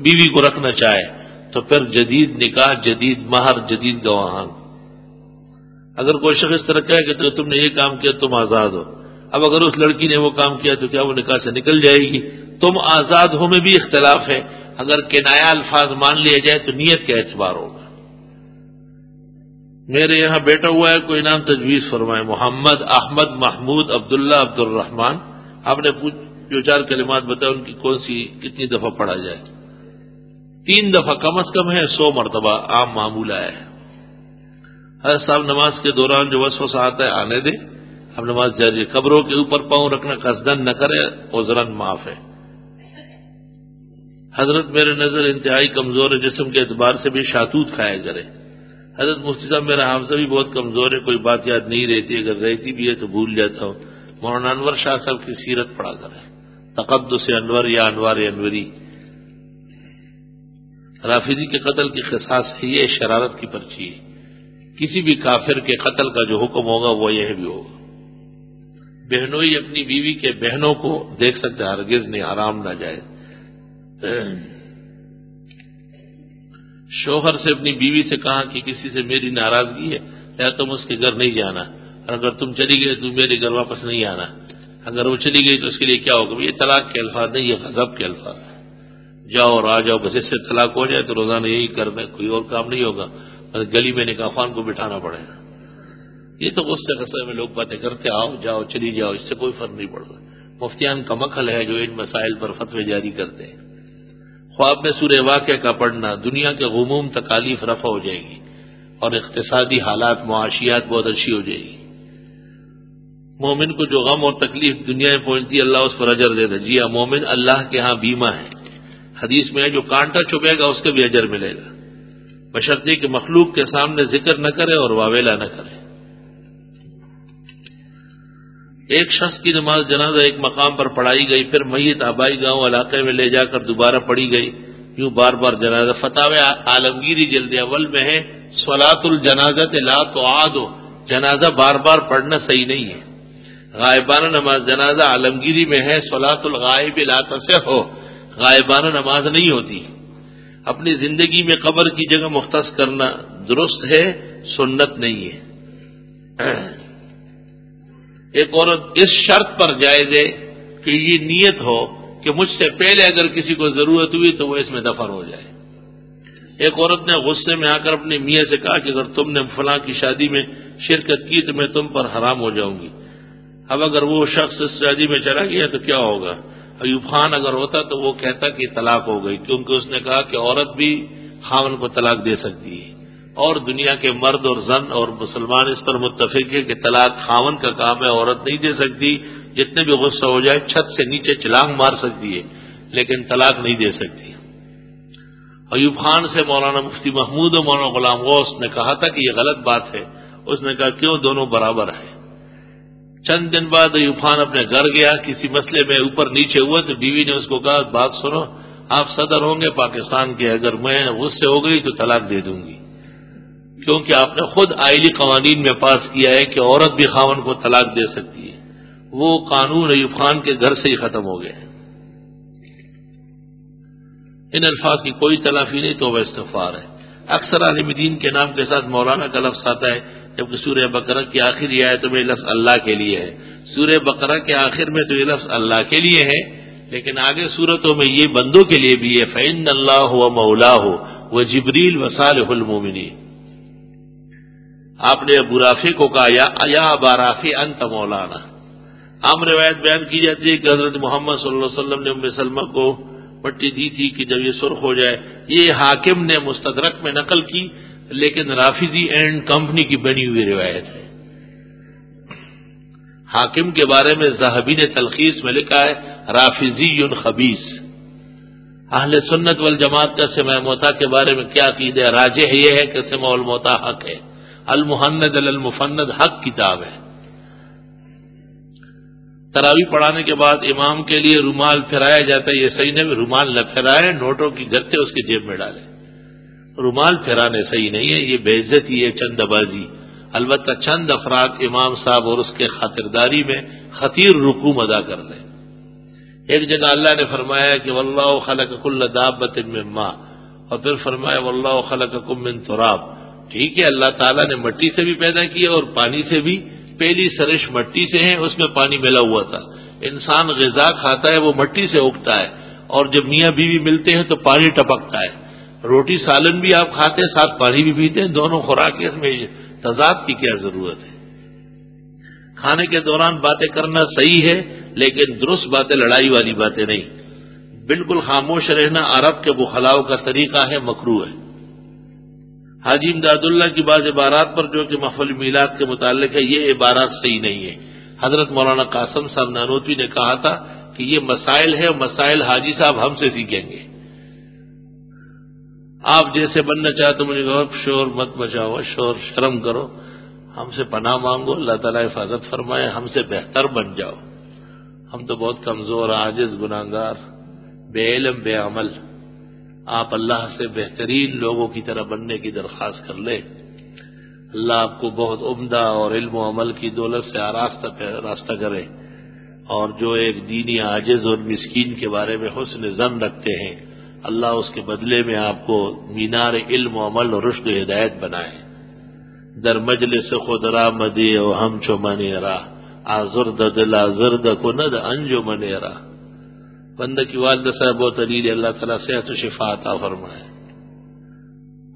بیوی کو رکھنا چاہے تو پھر جدید نکاح، جدید مہر، جدید گواہان. اگر کوئی شخص اس طرح کہے کہ تم نے یہ کام کیا تم آزاد ہو، اب اگر اس لڑکی نے وہ کام کیا تو کیا وہ نکاح سے نکل جائے گی؟ تم آزاد ہو میں بھی اختلاف ہے. اگر کنایہ الفاظ مان لیا جائے تو نیت کا اعتبار ہوگا. میرے یہاں بیٹا ہوا ہے، کوئی نام تجویز فرمائے. محمد، احمد، محمود، عبداللہ، عبد الرحمان. آپ نے جو 4 کلمات بتائے ان کی کتنی دفعہ پڑھا جائے؟ 3 دفعہ کم از کم ہے، 100 مرتبہ عام معمول آیا ہے. حضرت صاحب نماز کے دوران جو وسوسہ آتا ہے آنے دے، اب نماز جاری. قبروں کے اوپر پاؤں رکھنا قصدن نہ کرے، عذراً معاف ہے. حضرت میرے نظر انتہائی کمزور ہے، جسم کے اعتبار سے بھی شاتوت کھایا کرے. حضرت مفتی صاحب میرا حافظہ بھی بہت کمزور ہے، کوئی بات یاد نہیں رہتی، اگر رہتی بھی ہے تو بھول جاتا ہوں. مولانا انور شاہ صاحب کی سیرت پڑھا کرے، تقدس انور یا انوار انوری. رافضی کے قتل کی قصاص ہے، یہ شرارت کی پرچی ہے. کسی بھی کافر کے قتل کا جو حکم ہوگا وہ یہ بھی ہوگا. بہنوئی اپنی بیوی کے بہنوں کو دیکھ سکتے، ہرگز نہیں، حرام نہ جائے. شوہر سے اپنی بیوی سے کہا کہ کسی سے میری ناراضگی ہے یا تم اس کے گھر نہیں جانا، اور اگر تم چلی گئی تو میرے گھر واپس نہیں آنا. اگر وہ چلی گئی تو اس کے لیے کیا ہوگا؟ یہ طلاق کے الفاظ نہیں، یہ غضب کے الفاظ ہیں. جاؤ اور آ جاؤ، بس اس سے طلاق ہو جائے تو روزانہ یہی کرنا، کوئی اور کام نہیں ہوگا، بس گلی میں نکاح خوان کو بٹھانا پڑے گا. یہ تو غصے میں لوگ باتیں کرتے، آؤ جاؤ چلی جاؤ، اس سے کوئی فرق نہیں پڑتا. مفتیان کا مکھل ہے جو ان مسائل پر فتوے جاری کرتے ہیں. خواب میں سورہ واقعہ کا پڑھنا، دنیا کے غموم تکالیف رفع ہو جائے گی اور اقتصادی حالات معاشیات بہت اچھی ہو جائے گی. مومن کو جو غم اور تکلیف دنیا میں پہنچتی ہے اللہ اس پر اجر دے دے. جی ہاں، مومن اللہ کے ہاں بیمہ ہے. حدیث میں ہے جو کانٹا چبھے گا اس کے بھی اجر ملے گا، بشرطے کہ مخلوق کے سامنے ذکر نہ کرے اور واویلا نہ کرے. ایک شخص کی نماز جنازہ ایک مقام پر پڑھائی گئی، پھر میت آبائی گاؤں علاقے میں لے جا کر دوبارہ پڑھی گئی، یوں بار بار جنازہ. فتاوی عالمگیری جلد اول میں ہے صلاۃ الجنازۃ لا تعاد، جنازہ بار بار پڑھنا صحیح نہیں ہے. غائبانہ نماز جنازہ عالمگیری میں ہے صلاۃ الغائب لا تصح، غائبانہ نماز نہیں ہوتی. اپنی زندگی میں قبر کی جگہ مختص کرنا درست ہے، سنت نہیں ہے. ایک عورت اس شرط پر جائز ہے کہ یہ نیت ہو کہ مجھ سے پہلے اگر کسی کو ضرورت ہوئی تو وہ اس میں دفن ہو جائے. ایک عورت نے غصے میں آ کر اپنے میاں سے کہا کہ اگر تم نے فلاں کی شادی میں شرکت کی تو میں تم پر حرام ہو جاؤں گی. اب اگر وہ شخص اس شادی میں چلا گیا تو کیا ہوگا؟ ایوب خان اگر ہوتا تو وہ کہتا کہ طلاق ہو گئی، کیونکہ اس نے کہا کہ عورت بھی خاوند کو طلاق دے سکتی ہے، اور دنیا کے مرد اور زن اور مسلمان اس پر متفق ہے کہ طلاق خاوند کا کام ہے، عورت نہیں دے سکتی. جتنے بھی غصہ ہو جائے چھت سے نیچے چھلانگ مار سکتی ہے لیکن طلاق نہیں دے سکتی. ایوب خان سے مولانا مفتی محمود و مولانا غلام غوث نے کہا تھا کہ یہ غلط بات ہے. اس نے کہا کیوں، دونوں برابر ہیں. چند دن بعد ایوب خان اپنے گھر گیا، کسی مسئلے میں اوپر نیچے ہوا تو بیوی نے اس کو کہا بات سنو، آپ صدر ہوں گے پاکستان کے، اگر میں غصے ہو گئی تو طلاق دے دوں گی، کیونکہ آپ نے خود آئلی قوانین میں پاس کیا ہے کہ عورت بھی خاوند کو طلاق دے سکتی ہے. وہ قانون ایوب خان کے گھر سے ہی ختم ہو گیا. ان الفاظ کی کوئی تلافی نہیں، توبہ استغفار ہے. اکثر عالم دین کے نام کے ساتھ مولانا کا لفظ آتا ہے، جبکہ سورہ بقرہ کی آخری آیت میں لفظ اللہ کے لیے ہے. سورہ بقرہ کے آخر میں تو یہ لفظ اللہ کے لیے ہے، لیکن آگے سورتوں میں یہ بندوں کے لیے بھی ہے. فإن اللہ ومولاه وجبریل وصالح المؤمنین. آپ نے ابو رافع کو کہا یا ابا رافع انت مولانا. عام روایت بیان کی جاتی ہے کہ حضرت محمد صلی اللہ علیہ وسلم نے ام سلمہ کو مٹی دی تھی کہ جب یہ سرخ ہو جائے. یہ حاکم نے مستدرک میں نقل کی، لیکن رافضی اینڈ کمپنی کی بنی ہوئی روایت ہے. حاکم کے بارے میں ذہبی نے تلخیص میں لکھا ہے رافضی خبیث. اہل سنت والجماعت کا سماع موتا کے بارے میں کیا عقیدہ ہے؟ راجح یہ ہے کہ سماع الموتا حق ہے. المحند المفند حق کتاب ہے. تراویح پڑھانے کے بعد امام کے لیے رومال پھیرایا جاتا ہے، یہ صحیح نہیں. رومال نہ پھیرائے، نوٹوں کی گتے اس کی جیب میں ڈالے. رومال پھیرانے صحیح نہیں ہے، یہ بے عزتی ہے، چند بازی. البتہ چند افراد امام صاحب اور اس کے خاطرداری میں خطیر رکوع ادا کر لیں. ایک جگہ اللہ نے فرمایا کہ واللہ خلق کل دابۃ من ماء، اور پھر فرمایا واللہ خلقکم من تراب. ٹھیک ہے، اللہ تعالیٰ نے مٹی سے بھی پیدا کیا اور پانی سے بھی. پہلی سرش مٹی سے ہے، اس میں پانی ملا ہوا تھا. انسان غذا کھاتا ہے وہ مٹی سے اگتا ہے، اور جب میاں بیوی ملتے ہیں تو پانی ٹپکتا ہے. روٹی سالن بھی آپ کھاتے ہیں، ساتھ پانی بھی پیتے ہیں، دونوں خوراک. اس میں تضاد کی کیا ضرورت ہے؟ کھانے کے دوران باتیں کرنا صحیح ہے، لیکن درست باتیں لڑائی والی باتیں نہیں. بالکل خاموش رہنا عرب کے بخلاؤ کا طریقہ ہے، مکروہ ہے. حاجی امداد اللہ کی بعض عبارات پر جو کہ محفل میلاد کے متعلق ہے، یہ عبارات صحیح نہیں ہے. حضرت مولانا قاسم صاحب نانوتوی نے کہا تھا کہ یہ مسائل ہے، مسائل حاجی صاحب ہم سے سیکھیں گے. آپ جیسے بننا چاہتے مجھے کہو شور مت مچاؤ، شور شرم کرو، ہم سے پناہ مانگو، اللہ تعالیٰ حفاظت فرمائے، ہم سے بہتر بن جاؤ. ہم تو بہت کمزور، عاجز، گناہگار، بے علم، بے عمل. آپ اللہ سے بہترین لوگوں کی طرح بننے کی درخواست کر لیں. اللہ آپ کو بہت عمدہ اور علم و عمل کی دولت سے راستہ کرے، اور جو ایک دینی عاجز اور مسکین کے بارے میں حسن ظن رکھتے ہیں، اللہ اس کے بدلے میں آپ کو مینار علم و عمل اور رشد و ہدایت بنائے. در مجلس خود را مدی و ہم چو منیرا آزرد دل آزرد کند انجو منیرا. بندہ کی والدہ صاحب بہت علیل، اللہ تعالیٰ صحت و شفا عطا فرمائے.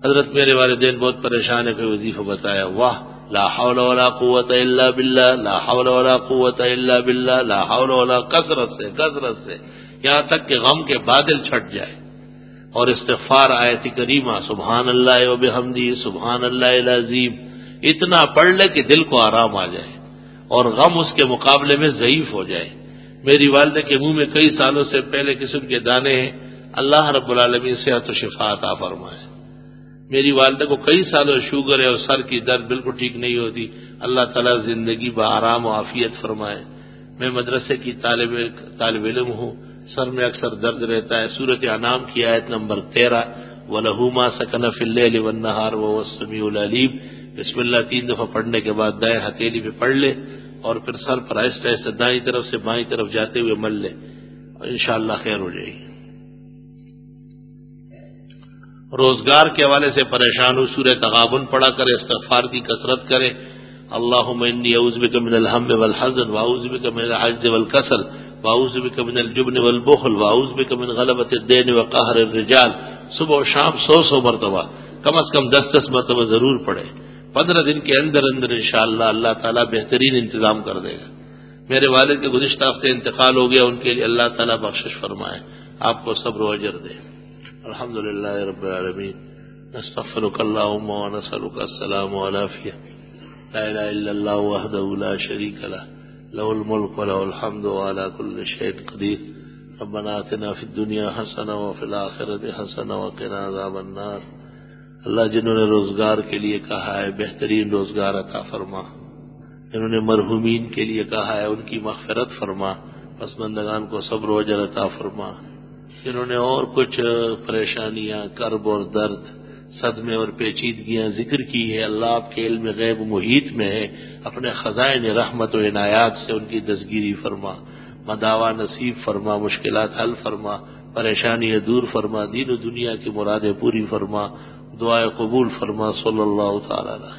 حضرت میرے والدین بہت پریشان ہے کہ وظیفہ بتایا، واہ لا حول ولا قوت الا باللہ، لا حول ولا قوت الا باللہ، لا حول ولا، کثرت سے یہاں تک کہ غم کے بادل چھٹ جائے. اور استغفار آیت کریمہ سبحان اللہ و بحمدہ سبحان اللہ العظیم اتنا پڑھ لے کہ دل کو آرام آ جائے اور غم اس کے مقابلے میں ضعیف ہو جائے. میری والدہ کے منہ میں کئی سالوں سے پہلے قسم کے دانے ہیں، اللہ رب العالمین صحت و شفا عطا فرمائے. میری والدہ کو کئی سالوں شوگر ہے اور سر کی درد بالکل ٹھیک نہیں ہوتی، اللہ تعالیٰ زندگی بآرام و عافیت فرمائے. میں مدرسے کی طالب علم ہوں، سر میں اکثر درد رہتا ہے. سورۃ انعام کی آیت نمبر 13 وَلَهُ مَا سَكَنَ فِي اللَّيْلِ وَالنَّهَارِ وَهُوَ السَّمِيعُ الْعَلِيمُ. بسم اللہ 3 دفعہ پڑھنے کے بعد دائیں ہتھیلی پہ پڑھ لے اور پھر سر پر آہستہ آہستہ دائیں طرف سے بائیں طرف جاتے ہوئے مل لے، انشاءاللہ خیر ہو جائے گی. روزگار کے حوالے سے پریشان ہوں، سورہ تغابن پڑھا کرے، استغفار کی کثرت کرے. اللہم انی اعوذ بک من الہم والحزن واعوذ بک من العجز والکسل واعوذ بک من الجبن والبخل واعوذ بک من غلبۃ الدین وقہر الرجال. صبح و شام 100 مرتبہ، کم از کم 10 مرتبہ ضرور پڑھے. 15 دن کے اندر انشاءاللہ اللہ تعالیٰ بہترین انتظام کر دے گا. میرے والد کے گزشتہ ہفتے انتقال ہو گیا، ان کے لیے اللہ تعالیٰ بخشش فرمائے، آپ کو صبر و اجر دے. الحمدللہ رب العالمین. نستغفرک اللہم ونسألک السلام والعافیہ. لا الہ الا اللہ وحدہ لا شریک لہ لہ الملک ولہ الحمد وعلی کل شیء قدیر. ربنا آتنا فی الدنیا حسنہ وفی الآخرۃ حسنہ وقنا عذاب النار. اللہ جنہوں نے روزگار کے لیے کہا ہے بہترین روزگار عطا فرما، جنہوں نے مرحومین کے لیے کہا ہے ان کی مغفرت فرما، پسماندگان کو صبر و اجر عطا فرما. جنہوں نے اور کچھ پریشانیاں، کرب اور درد، صدمے اور پیچیدگیاں ذکر کی ہے، اللہ آپ کے علم غیب محیط میں ہے، اپنے خزائن رحمت و عنایات سے ان کی دستگیری فرما، مداوا نصیب فرما، مشکلات حل فرما، پریشانیاں دور فرما، دین و دنیا کی مرادیں پوری فرما، دعائیں قبول فرما. صلی اللہ تعالی علیہ